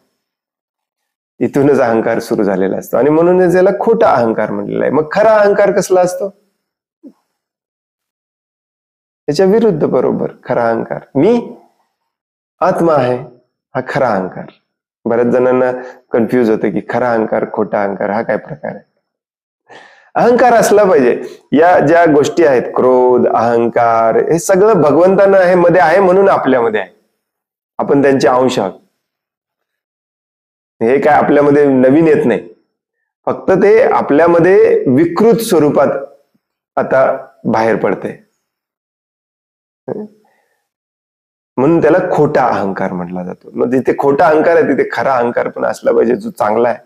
इथूनच अहंकार सुरू झालेला असतो आणि म्हणूनच याला खोटा अहंकार म्हणलेला आहे. मग खरा अहंकार कसला असतो? त्याच्या विरुद्ध बरोबर खरा अहंकार, मी आत्मा आहे, हा खरा अहंकार. बऱ्याच जणांना कन्फ्युज होतं की खरा अहंकार, खोटा अहंकार, हा काय प्रकार आहे. अहंकार असला पाहिजे. या ज्या गोष्टी आहेत, क्रोध, अहंकार, हे सगळं भगवंतांना हे मध्ये आहे म्हणून आपल्यामध्ये आहे, आपण त्यांचे अंश आहोत. हे काय आपल्यामध्ये नवीन येत नाही, फक्त ते आपल्यामध्ये विकृत स्वरूपात आता बाहेर पडते, म्हणून त्याला खोटा अहंकार म्हटला जातो. मग जिथे खोटा अहंकार आहे तिथे खरा अहंकार पण असला पाहिजे, जो चांगला आहे.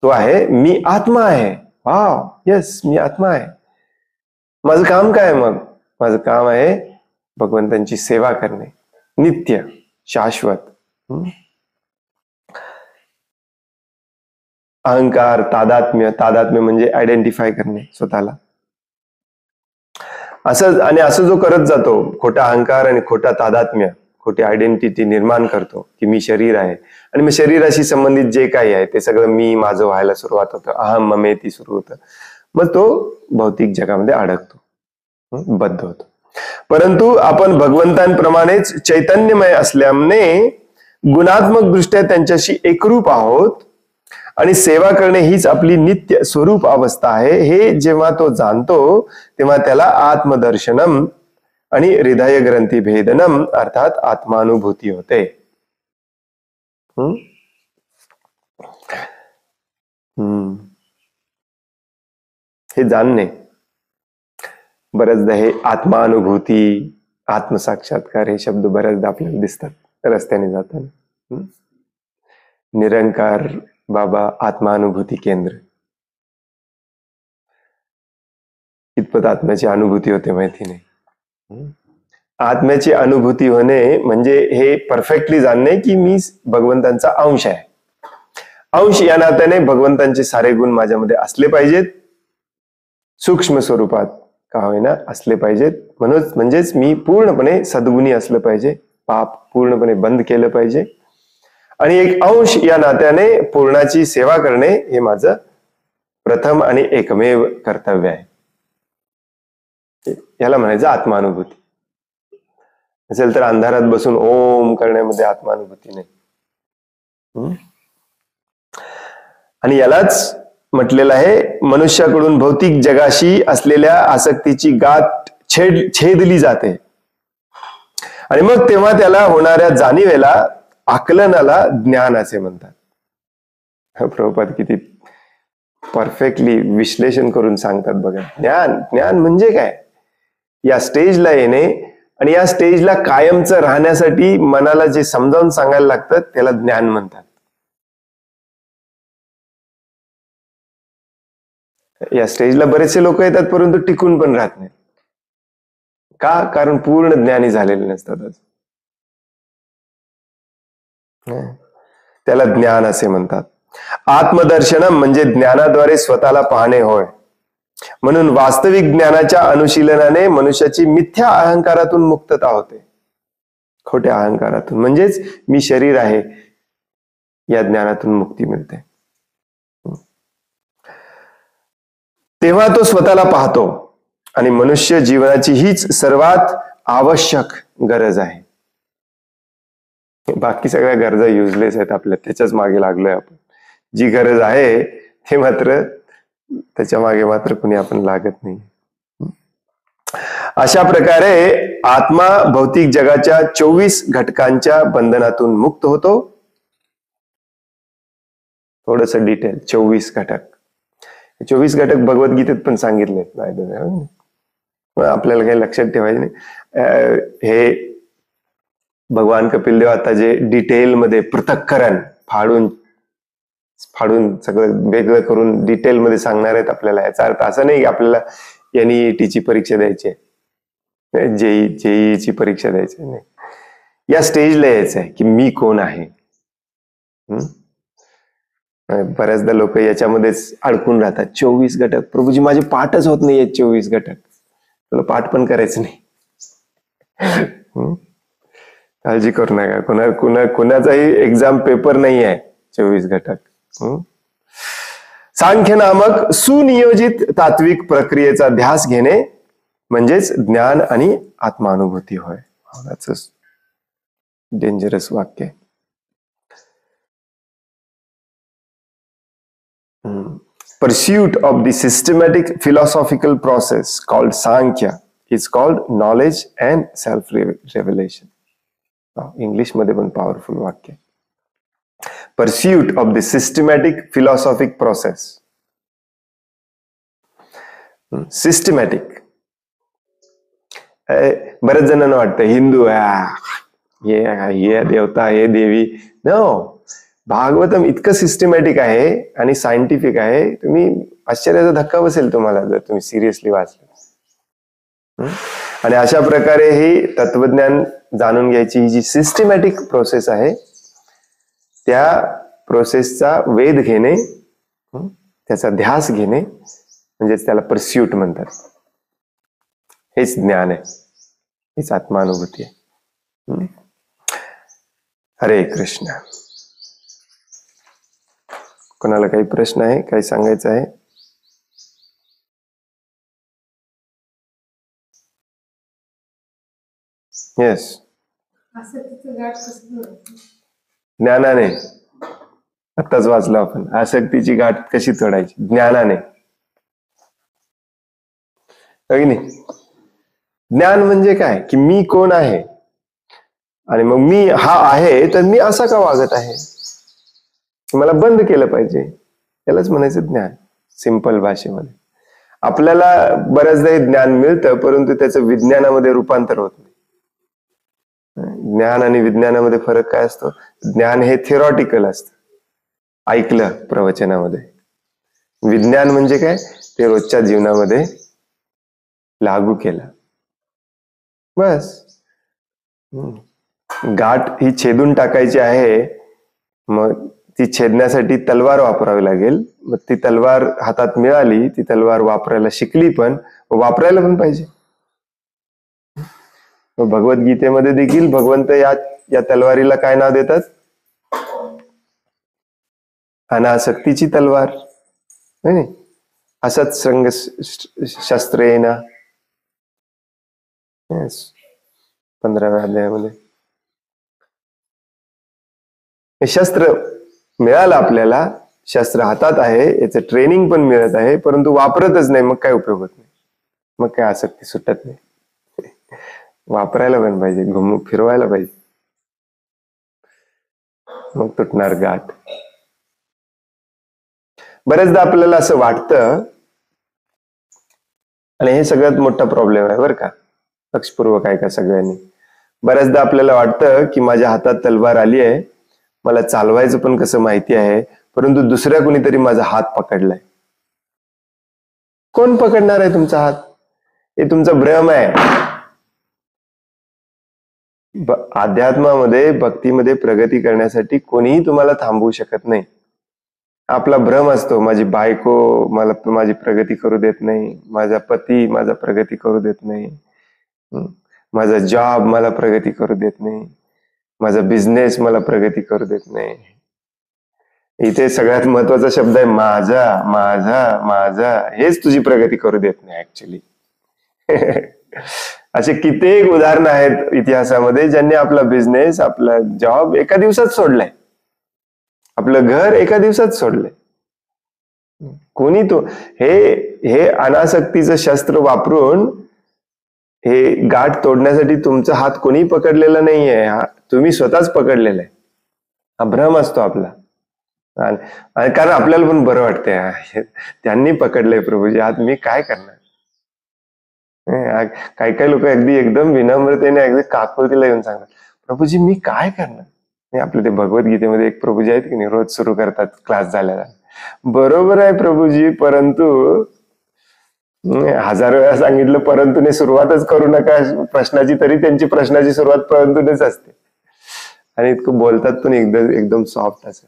तो आहे मी आत्मा आहे. वाव, यस, मी आत्मा आहे. माझं काम काय आहे? मग माझं काम आहे भगवंतांची सेवा करणे, नित्य, शाश्वत. अहंकार, तादात्म्य. तादात्म्य म्हणजे आयडेंटिफाय करणे स्वतःला. असं जो करत जातो, खोटा अहंकार आणि खोटा तादात्म्य, खोटी आयडेंटिटी निर्माण करतो की मी शरीर आहे, आणि मग शरीराशी संबंधित जे काही आहे ते सगळं मी माझं व्हायला सुरुवात होतं, अहम ममेती सुरू होतं, मग तो भौतिक जगामध्ये अडकतो, बद्ध होतो. परंतु आपण भगवंतांप्रमाणेच चैतन्यमय असल्याने गुणात्मक दृष्ट्या त्यांच्याशी एकरूप आहोत आणि सेवा करणे हीच आपली नित्य स्वरूप अवस्था आहे, हे जेव्हा तो जाणतो तेव्हा त्याला आत्मदर्शनम आणि हृदय ग्रंथी भेदनम अर्थात आत्मानुभूती होते. हे जाणणे, बऱ्याचदा हे आत्मानुभूती, आत्मसाक्षात्कार हे शब्द बऱ्याचदा आपल्याला दिसतात रस्त्याने जाताना. निरंकार बाबा आत्मानुभूती केंद्र, कितपत आत्म्याची अनुभूती होते माहिती नाही. आत्म्याची अनुभूती होणे म्हणजे हे परफेक्टली जाणणे की मी भगवंतांचा अंश आहे. अंश या नात्याने भगवंतांचे सारे गुण माझ्यामध्ये असले पाहिजेत, सूक्ष्म स्वरूपात का होईना असले पाहिजेत. म्हणजेच मी पूर्णपणे सद्गुणी असलं पाहिजे, पाप पूर्णपणे बंद केलं पाहिजे, आणि एक अंश या नात्याने पूर्णाची सेवा करणे हे माझं प्रथम आणि एकमेव कर्तव्य आहे. याला म्हणायचं आत्मानुभूती. असेल तर अंधारात बसून ओम करण्यामध्ये आत्मानुभूती नाही. आणि यालाच म्हटलेलं आहे, मनुष्याकडून भौतिक जगाशी असलेल्या आसक्तीची गाठ छेदली जाते आणि मग तेव्हा त्याला होणाऱ्या जाणीवेला, आकलनाला ज्ञान असे म्हणतात. प्रभुपाद किती परफेक्टली विश्लेषण करून सांगतात बघा. ज्ञान म्हणजे काय? या स्टेजला येणे आणि या स्टेजला कायमचं राहण्यासाठी मनाला जे समजावून सांगायला लागतं त्याला ज्ञान म्हणतात. या स्टेजला बरेचसे लोक येतात परंतु टिकून पण राहत नाही. का? कारण पूर्ण ज्ञानी झालेले नसतात. त्याला ज्ञान असे म्हणतात. आत्मदर्शनम म्हणजे ज्ञानाद्वारे स्वतःला पाहणे होय. म्हणून वास्तविक ज्ञानाच्या अनुशीलनाने मनुष्याची मिथ्या अहंकारातून मुक्तता होते. खोट्या अहंकारातून म्हणजेच मी शरीर आहे या ज्ञानातून मुक्ती मिळते. तेव्हा तो स्वतःला पाहतो आणि मनुष्य जीवनाची हीच सर्वात आवश्यक गरज आहे. बाकी सगळ्या गरजा युजलेस आहेत आपल्या, त्याच्याच मागे लागलोय आपण. जी गरज आहे ते मात्र त्याच्या मागे मात्र कुणी आपण लागत नाही. अशा प्रकारे आत्मा भौतिक जगाच्या 24 घटकांच्या बंधनातून मुक्त होतो. थोडस डिटेल. 24 घटक, 24 घटक भगवद्गीतेत पण सांगितले. आपल्याला काही लक्षात ठेवायचे नाही. हे भगवान कपिल देव आता जे डिटेलमध्ये पृथक्करण फाडून सगळं वेगळं करून डिटेलमध्ये सांगणार आहेत आपल्याला. याचा अर्थ असा नाही की आपल्याला NEETची परीक्षा द्यायची आहे, जेईची परीक्षा द्यायची नाही. या स्टेजला यायचं आहे की मी कोण आहे. बऱ्याचदा लोक याच्यामध्येच अडकून राहतात. 24 घटक, प्रभूजी माझे पाठच होत नाही. 24 घटक तुला पाठ पण करायचं नाही. काळजी करू नका. कुणाचाही एक्झाम पेपर नाही आहे 24 घटक. सांख्य नामक सुनियोजित तात्विक प्रक्रियेचा ध्यास घेणे म्हणजेच ज्ञान आणि आत्मानुभूती होय. डेंजरस वाक्य. Pursuit of the systematic philosophical process called Sankhya is called knowledge and self-revelation. English मध्ये पण पॉवरफुल वाक्य. Pursuit of the systematic philosophic process. Systematic. बरेच जणांना वाटतं हिंदू हे देवता हे देवी. नो, भागवतम इतकं सिस्टमॅटिक आहे आणि सायंटिफिक आहे, तुम्ही आश्चर्याचा धक्का बसेल तुम्हाला जर तुम्ही सिरियसली वाचलं. आणि अशा प्रकारे हे तत्वज्ञान जाणून घ्यायची ही जी सिस्टमॅटिक प्रोसेस आहे त्या प्रोसेसचा वेध घेणे, त्याचा ध्यास घेणे म्हणजेच त्याला परस्यूट म्हणतात. हेच ज्ञान आहे, हेच आत्मानुभूती आहे. हरे कृष्ण. कोणाला काही प्रश्न आहे, काही सांगायचं आहे? येस. ज्ञानाने. आत्ताच वाचलो आपण, आसक्तीची गाठ कशी तोडायची? ज्ञानाने. नाही, ज्ञान म्हणजे काय की मी कोण आहे, आणि मग मी हा आहे तर मी असा का वागत आहे, मला बंद केलं पाहिजे. त्यालाच म्हणायचं ज्ञान, सिंपल भाषेमध्ये. आपल्याला बऱ्याचदा हे ज्ञान मिळतं, परंतु त्याचं विज्ञानामध्ये रूपांतर होत नाही. ज्ञान आणि विज्ञानामध्ये फरक काय असतो? ज्ञान हे थिअरॉटिकल असतं, ऐकलं प्रवचनामध्ये. विज्ञान म्हणजे काय? ते रोजच्या जीवनामध्ये लागू केलं, बस. गाठ ही छेदून टाकायची आहे, मग ती छेदण्यासाठी तलवार वापरावी लागेल. मग ती तलवार हातात मिळाली, ती तलवार वापरायला शिकली, पण वापरायला पण पाहिजे. भगवद्गीतेमध्ये देखील भगवंत या तलवारीला काय नाव देतात? अनासक्तीची तलवार. नाही, असंच संग शस्त्रेन. 15व्या अध्यायामध्ये शस्त्र मिळालं आपल्याला, शस्त्र हातात आहे, याचं ट्रेनिंग पण मिळत आहे, परंतु वापरतच नाही, मग काय उपयोग होत नाही, मग काय आसक्ती सुटत नाही. वापरायला पण पाहिजे, फिरवायला पाहिजे, मग तुटणार गाठ. बरेचदा आपल्याला असं वाटतं, आणि हे सगळ्यात मोठा प्रॉब्लेम आहे बरं का, लक्षपूर्वक आहे का सगळ्यांनी. बऱ्याचदा आपल्याला वाटतं की माझ्या हातात तलवार आली आहे, मला चालवायचं पण कसं माहिती आहे, परंतु दुसऱ्या कोणीतरी माझा हात पकडलाय. कोण पकडणार आहे तुमचा हात? हे तुमचा भ्रम आहे. अध्यात्मामध्ये, भक्तीमध्ये प्रगती करण्यासाठी कोणीही तुम्हाला थांबवू शकत नाही. आपला भ्रम असतो, माझी बायको मला माझी प्रगती करू देत नाही, माझा पती माझा प्रगती करू देत नाही, माझा जॉब मला प्रगती करू देत नाही, माझा बिझनेस मला प्रगती करू देत नाही. इथे सगळ्यात महत्वाचा शब्द आहे माझा. माझा माझा हेच तुझी प्रगती करू देत नाही ऍक्च्युली. असे कित्येक उदाहरणं आहेत इतिहासामध्ये, ज्यांनी आपला बिझनेस, आपला जॉब एका दिवसात सोडलाय, आपलं घर एका दिवसात सोडलंय. कोणी तो हे अनासक्तीचं शस्त्र वापरून हे गाठ तोडण्यासाठी तुमचा हात कोणी पकडलेला नाहीये, तुम्ही स्वतःच पकडलेला आहे. हा भ्रम असतो आपला. आणि कारण आपल्याला पण बरं वाटतंय, त्यांनी पकडलंय प्रभूजी हात, मी काय करणार. काही काही लोक अगदी एकदम विनम्रतेने, अगदी काकुळतीला येऊन सांगतात, प्रभूजी मी काय करणार. आपल्या ते भगवद्गीतेमध्ये एक प्रभूजी आहेत की नाही, रोज सुरू करतात क्लास झालेला. बरोबर आहे प्रभूजी, परंतु 1000 वेळा सांगितलं परंतुने सुरुवातच करू नका प्रश्नाची, तरी त्यांची प्रश्नाची सुरुवात परंतुनेच असते. आणि इतकं बोलतात पण एकदम सॉफ्ट असं.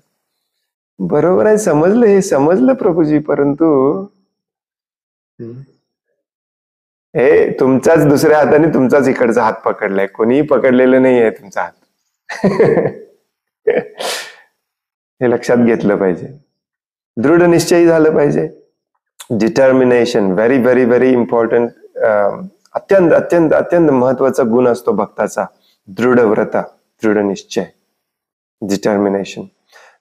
बरोबर आहे, समजलं, हे समजलं प्रभूजी, परंतु हे तुमचाच दुसऱ्या हाताने तुमचाच इकडचा हात पकडलाय, कोणीही पकडलेलं नाही आहे तुमचा हात. हे लक्षात घेतलं पाहिजे. दृढ निश्चयी झालं पाहिजे. Determination, very very very important, अत्यंत अत्यंत अत्यंत महत्वाचा गुण असतो भक्ताचा, दृढ व्रता, दृढ निश्चय, डिटर्मिनेशन.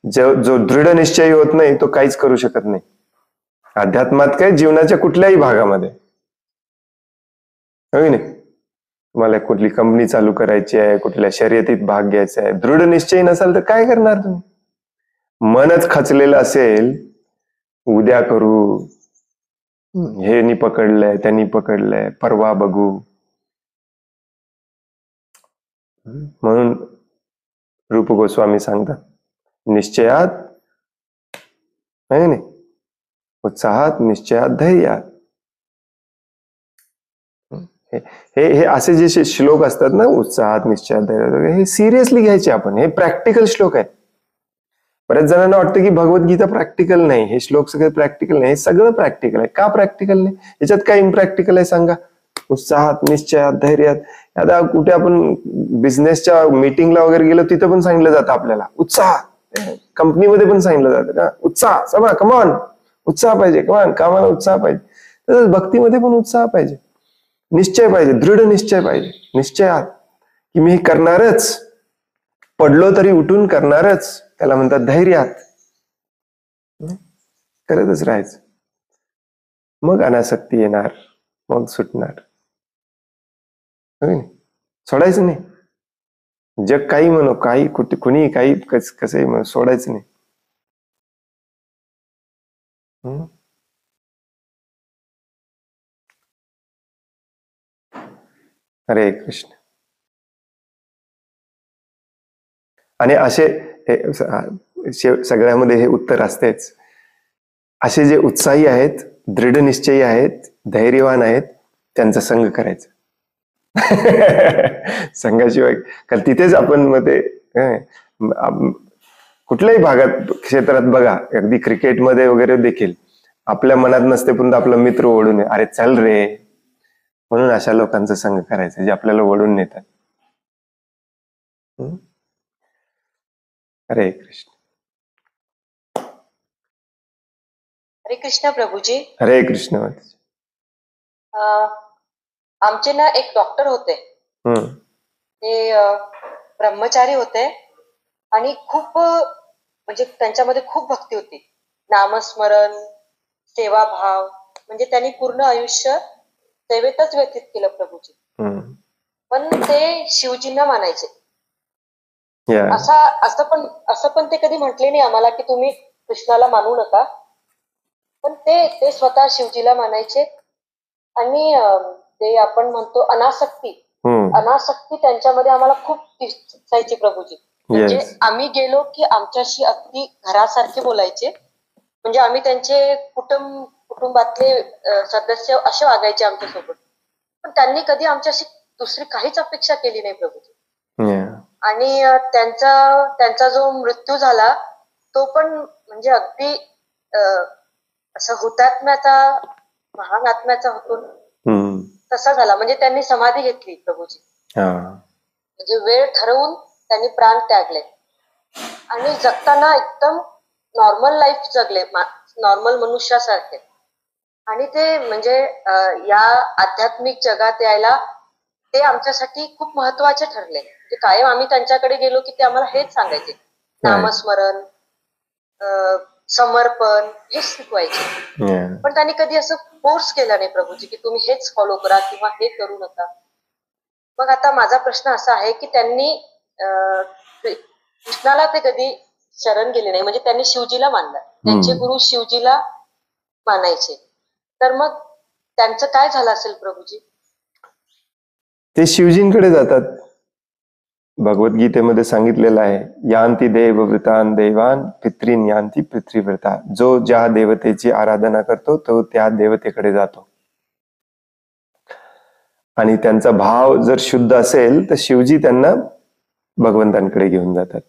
जो दृढ निश्चयी होत नाही तो काहीच करू शकत नाही अध्यात्मात, काय जीवनाच्या कुठल्याही भागामध्ये. हो नाही, तुम्हाला कुठली कंपनी चालू करायची आहे, कुठल्या शर्यतीत भाग घ्यायचा आहे, दृढ निश्चयी नसाल तर काय करणार तुम्ही? मनच खचलेलं असेल, उद्या करू, हे नी पकडलंय, त्यांनी पकडलंय, परवा बघू. म्हणून रूप गोस्वामी सांगतात, निश्चयात नाही, उत्साहात, निश्चयात, धैर्यात. हे असे जे श्लोक असतात ना, उत्साहात, निश्चयात, धैर्यात, हे सिरियसली घ्यायचे आपण. हे प्रॅक्टिकल श्लोक आहेत. बऱ्याच जणांना वाटतं की भगवद्गीता प्रॅक्टिकल नाही, हे श्लोक सगळे प्रॅक्टिकल नाही. हे सगळं प्रॅक्टिकल आहे. का प्रॅक्टिकल नाही? याच्यात काय इम्प्रॅक्टिकल आहे सांगा? उत्साहात, निश्चयात, धैर्यात. आता कुठे आपण बिझनेसच्या मीटिंगला वगैरे गेलो तिथं पण सांगितलं जातं आपल्याला उत्साह. कंपनीमध्ये पण सांगितलं जातं ना उत्साह, समा कमान, उत्साह पाहिजे, कमान कामाला उत्साह पाहिजे. तसंच भक्तीमध्ये पण उत्साह पाहिजे, निश्चय पाहिजे, दृढ निश्चय पाहिजे. निश्चयात की मी हे करणारच, पडलो तरी उठून करणारच, त्याला म्हणतात धैर्यात. करतच राहायचं. मग अनासक्ती येणार, मग सुटणार. सोडायचं नाही. जग काही म्हणो, काही कुणी काही कसंही म्हणो, सोडायचं नाही. हरे कृष्ण. आणि असे सगळ्यामध्ये हे उत्तर असतेच. असे जे उत्साही आहेत, दृढ निश्चयी आहेत, धैर्यवान आहेत, त्यांचा संग करायचा. संघाशिवाय, कारण तिथेच आपण मध्ये कुठल्याही भागात, क्षेत्रात बघा, अगदी क्रिकेटमध्ये वगैरे देखील आपल्या मनात नसते पण आपला मित्र ओढून अरे चल रे, म्हणून अशा लोकांचा संग करायचा जे आपल्याला ओढून नेतात. हरे कृष्ण. हरे कृष्ण प्रभूजी. हरे कृष्ण. आमचे ना एक डॉक्टर होते, ते ब्रह्मचारी होते आणि खूप म्हणजे त्यांच्यामध्ये खूप भक्ती होती, नामस्मरण, सेवाभाव, म्हणजे त्यांनी पूर्ण आयुष्य सेवेतच व्यतीत केलं प्रभूजी. पण ते शिवजींना मानायचे. असं पण ते कधी म्हटले नाही आम्हाला की तुम्ही कृष्णाला मानू नका, पण ते स्वतः शिवजीला मानायचे. आणि ते आपण म्हणतो अनासक्ती त्यांच्यामध्ये आम्हाला खूप दिसायची प्रभूजी. म्हणजे आम्ही गेलो की आमच्याशी अगदी घरासारखे बोलायचे, म्हणजे आम्ही त्यांचे कुटुंबातले सदस्य असे वागायचे आमच्यासोबत. पण त्यांनी कधी आमच्याशी दुसरी काहीच अपेक्षा केली नाही प्रभूजी. आणि त्यांचा जो मृत्यू झाला तो पण म्हणजे अगदी असं हुतात्म्याचा, महान आत्म्याचा होतो तसा झाला. म्हणजे त्यांनी समाधी घेतली प्रभूजी, म्हणजे वेळ ठरवून त्यांनी प्राण त्यागले आणि जगताना एकदम नॉर्मल लाईफ जगले, नॉर्मल मनुष्यासारखे. आणि ते म्हणजे या आध्यात्मिक जगात यायला ते आमच्यासाठी खूप महत्वाचे ठरले. म्हणजे कायम आम्ही त्यांच्याकडे गेलो की ते आम्हाला हेच सांगायचे, नामस्मरण, समर्पण, हेच शिकवायचे. पण त्यांनी कधी असं फोर्स केला नाही प्रभूजी की तुम्ही हेच फॉलो करा किंवा हे करू नका. मग आता माझा प्रश्न असा आहे की त्यांनी कृष्णाला ते कधी शरण गेले नाही, म्हणजे त्यांनी शिवजीला मानलं, त्यांचे गुरु शिवजीला मानायचे. तर मग त्यांचं काय झालं असेल प्रभूजी? ते शिवजींकडे जातात. भगवद्गीतेमध्ये सांगितलेलं आहे, यांती देवव्रतान देवान पितरीन यांती पितृव्रता. जो ज्या देवतेची आराधना करतो तो त्या देवतेकडे जातो. आणि त्यांचा भाव जर शुद्ध असेल तर शिवजी त्यांना भगवंतांकडे घेऊन जातात.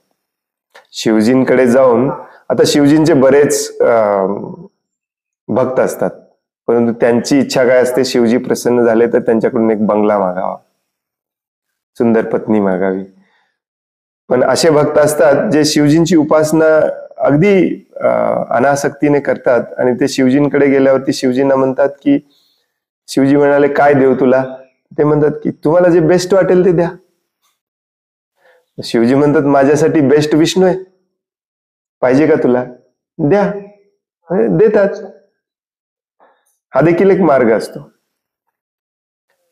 शिवजींकडे जाऊन, आता शिवजींचे बरेच भक्त असतात, परंतु त्यांची इच्छा काय असते, शिवजी प्रसन्न झाले तर त्यांच्याकडून एक बंगला मागावा, सुंदर पत्नी मागावी. पण असे भक्त असतात जे शिवजींची उपासना अगदी अनासक्तीने करतात आणि ते शिवजींकडे गेल्यावरती शिवजींना म्हणतात की, शिवजी म्हणाले काय देऊ तुला? ते म्हणतात की तुम्हाला जे बेस्ट वाटेल ते द्या. शिवजी म्हणतात माझ्यासाठी बेस्ट विष्णू आहे, पाहिजे का तुला? द्या. देतात. हा देखील एक मार्ग असतो.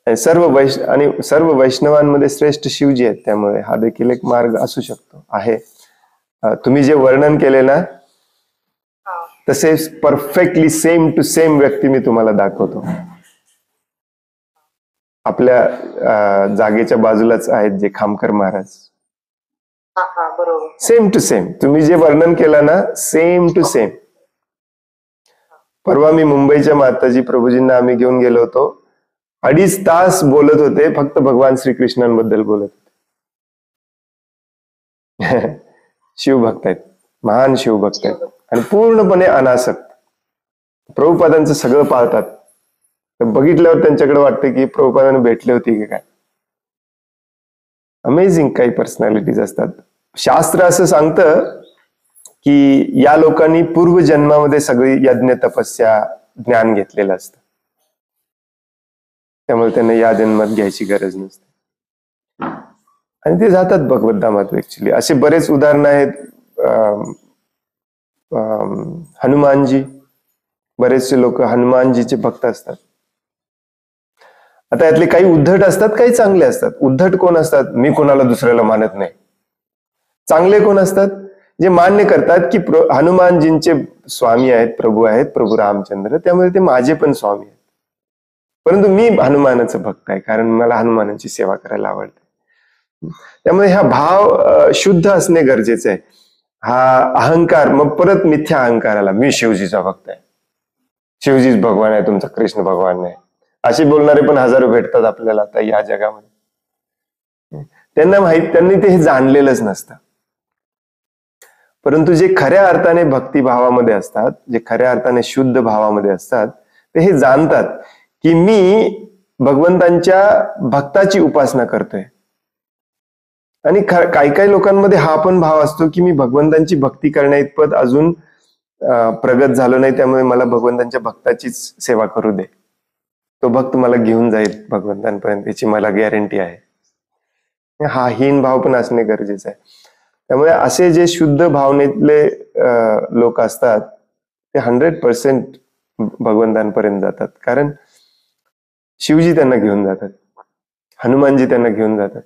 सर्व वैष्णवांमध्ये श्रेष्ठ शिवजी आहेत, त्यामुळे हा देखील एक मार्ग असू शकतो आहे. तुम्ही जे वर्णन केले ना तसे परफेक्टली सेम टू सेम व्यक्ती मी तुम्हाला दाखवतो. आपल्या जागेच्या बाजूलाच आहेत जे Khamkar Maharaj. Same to same तुम्ही जे वर्णन केलं ना, सेम टू सेम. परवा मी मुंबईच्या माताजी प्रभूजींना आम्ही घेऊन गेलो होतो. 2.5 तास बोलत होते, फक्त भगवान श्रीकृष्णांबद्दल बोलत होते. शिवभक्त आहेत, महान शिवभक्त आहेत आणि पूर्णपणे अनासक्त. प्रभुपादांचं सगळं पाळतात. तर बघितल्यावर त्यांच्याकडे वाटतं की प्रभुपादांना भेटले होते की काय. अमेझिंग काही पर्सनॅलिटीज असतात. शास्त्र असं सांगतं की या लोकांनी पूर्वजन्मामध्ये सगळी यज्ञ तपस्या ज्ञान घेतलेलं असतं, त्यामुळे त्यांना या जन्मात घ्यायची गरज नसते आणि ते जातात भगवत धामात. ऍक्च्युली असे बरेच उदाहरण आहेत. हनुमानजी, बरेचसे लोक हनुमानजीचे भक्त असतात. आता यातले काही उद्धट असतात, काही चांगले असतात. उद्धट कोण असतात? मी कोणाला दुसऱ्याला मानत नाही. चांगले कोण असतात? जे मान्य करतात की हनुमानजींचे स्वामी आहेत, प्रभू आहेत, प्रभू रामचंद्र, त्यामुळे ते माझे पण स्वामी आहेत. परंतु मी हनुमानाचं भक्त आहे, कारण मला हनुमानाची सेवा करायला आवडते. त्यामुळे हा भाव शुद्ध असणे गरजेचे आहे. हा अहंकार, मग परत मिथ्या अहंकाराला, मी शिवजीचा भक्त आहे, शिवजीच भगवान आहे, तुमचा कृष्ण भगवान नाही, असे बोलणारे पण हजारो भेटतात आपल्याला आता या जगामध्ये. त्यांनी ते जाणलेलंच नसतं. परंतु जे खऱ्या अर्थाने भक्तिभावामध्ये असतात, जे खऱ्या अर्थाने शुद्ध भावामध्ये असतात, ते हे जाणतात की मी भगवंतांच्या भक्ताची उपासना करतोय. आणि काही काही लोकांमध्ये हा पण भाव असतो की मी भगवंतांची भक्ती करण्याइतपत अजून प्रगत झालो नाही, त्यामुळे मला भगवंतांच्या भक्ताचीच सेवा करू दे, तो भक्त मला घेऊन जाईल भगवंतांपर्यंत, याची मला गॅरंटी आहे. हा हीन भाव पण असणे गरजेचं आहे. त्यामुळे असे जे शुद्ध भावनेतले लोक असतात ते 100% भगवंतांपर्यंत जातात, कारण शिवजी त्यांना घेऊन जातात, हनुमानजी त्यांना घेऊन जातात.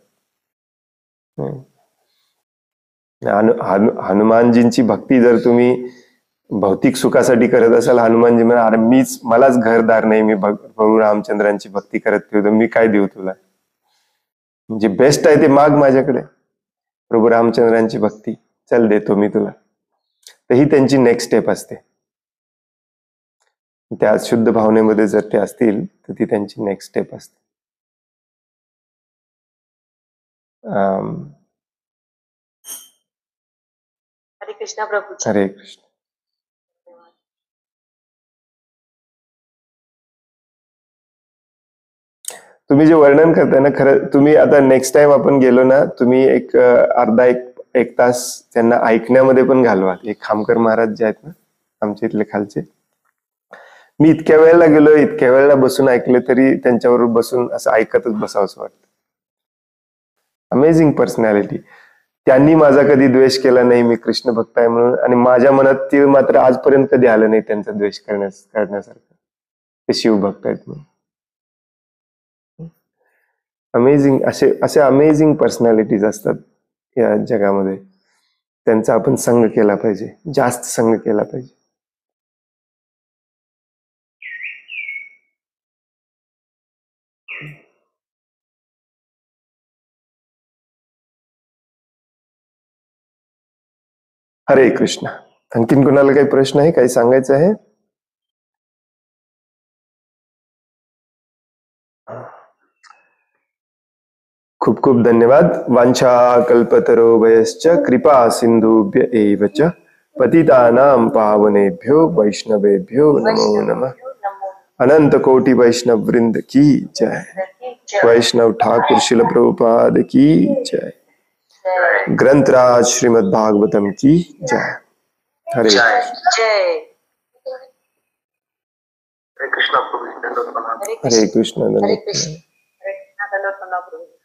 हनुमानजींची भक्ती जर तुम्ही भौतिक सुखासाठी करत असाल, हनुमानजी म्हणा अरे मलाच घरदार नाही, मी प्रभू रामचंद्रांची भक्ती करत ठेवतो, मी काय देऊ तुला, जे बेस्ट आहे ते माग माझ्याकडे, प्रभू रामचंद्रांची भक्ती, चल देतो मी तुला. तर ही त्यांची नेक्स्ट स्टेप असते. त्या शुद्ध भावनेमध्ये जर ते असतील तर ती त्यांची नेक्स्ट स्टेप असते. हरे कृष्णा प्रभू. हरे कृष्ण. तुम्ही जे वर्णन करताय ना, खरं तुम्ही आता नेक्स्ट टाइम आपण गेलो ना, तुम्ही एक अर्धा एक तास त्यांना ऐकण्यामध्ये पण घालवा. एक खामकर महाराज जे आहेत ना आमच्या इथले खालचे, मी इतक्या वेळेला गेलो, इतक्या वेळेला बसून ऐकले तरी त्यांच्याबरोबर बसून असं ऐकतच बसावंसं वाटतं. Amazing personality. त्यांनी माझा कधी द्वेष केला नाही, मी कृष्ण भक्त आहे म्हणून, आणि माझ्या मनात तीळ मात्र आजपर्यंत कधी आलं नाही त्यांचा द्वेष करण्यासारखं. ते शिवभक्त आहेत म्हणून. अमेझिंग असे अमेझिंग पर्सनॅलिटीज असतात या जगामध्ये. त्यांचा आपण संग केला पाहिजे, जास्त संग केला पाहिजे. हरे कृष्ण. आणखीन कोणाला काही प्रश्न आहे, काही सांगायचं आहे? खूप खूप धन्यवाद. वांछा कल्पतरोभयश्च कृपा सिंधुभ्य एव च पतितानां पावनेभ्यो वैष्णवेभ्यो नमो नमः. अनंत कोटि वैष्णव वृंद की जय. वैष्णव ठाकुर शिल प्रभुपाद की जय. ग्रंथराज श्रीमद् भागवतम की जय. हरे जय. हरे कृष्ण. हरे कृष्ण.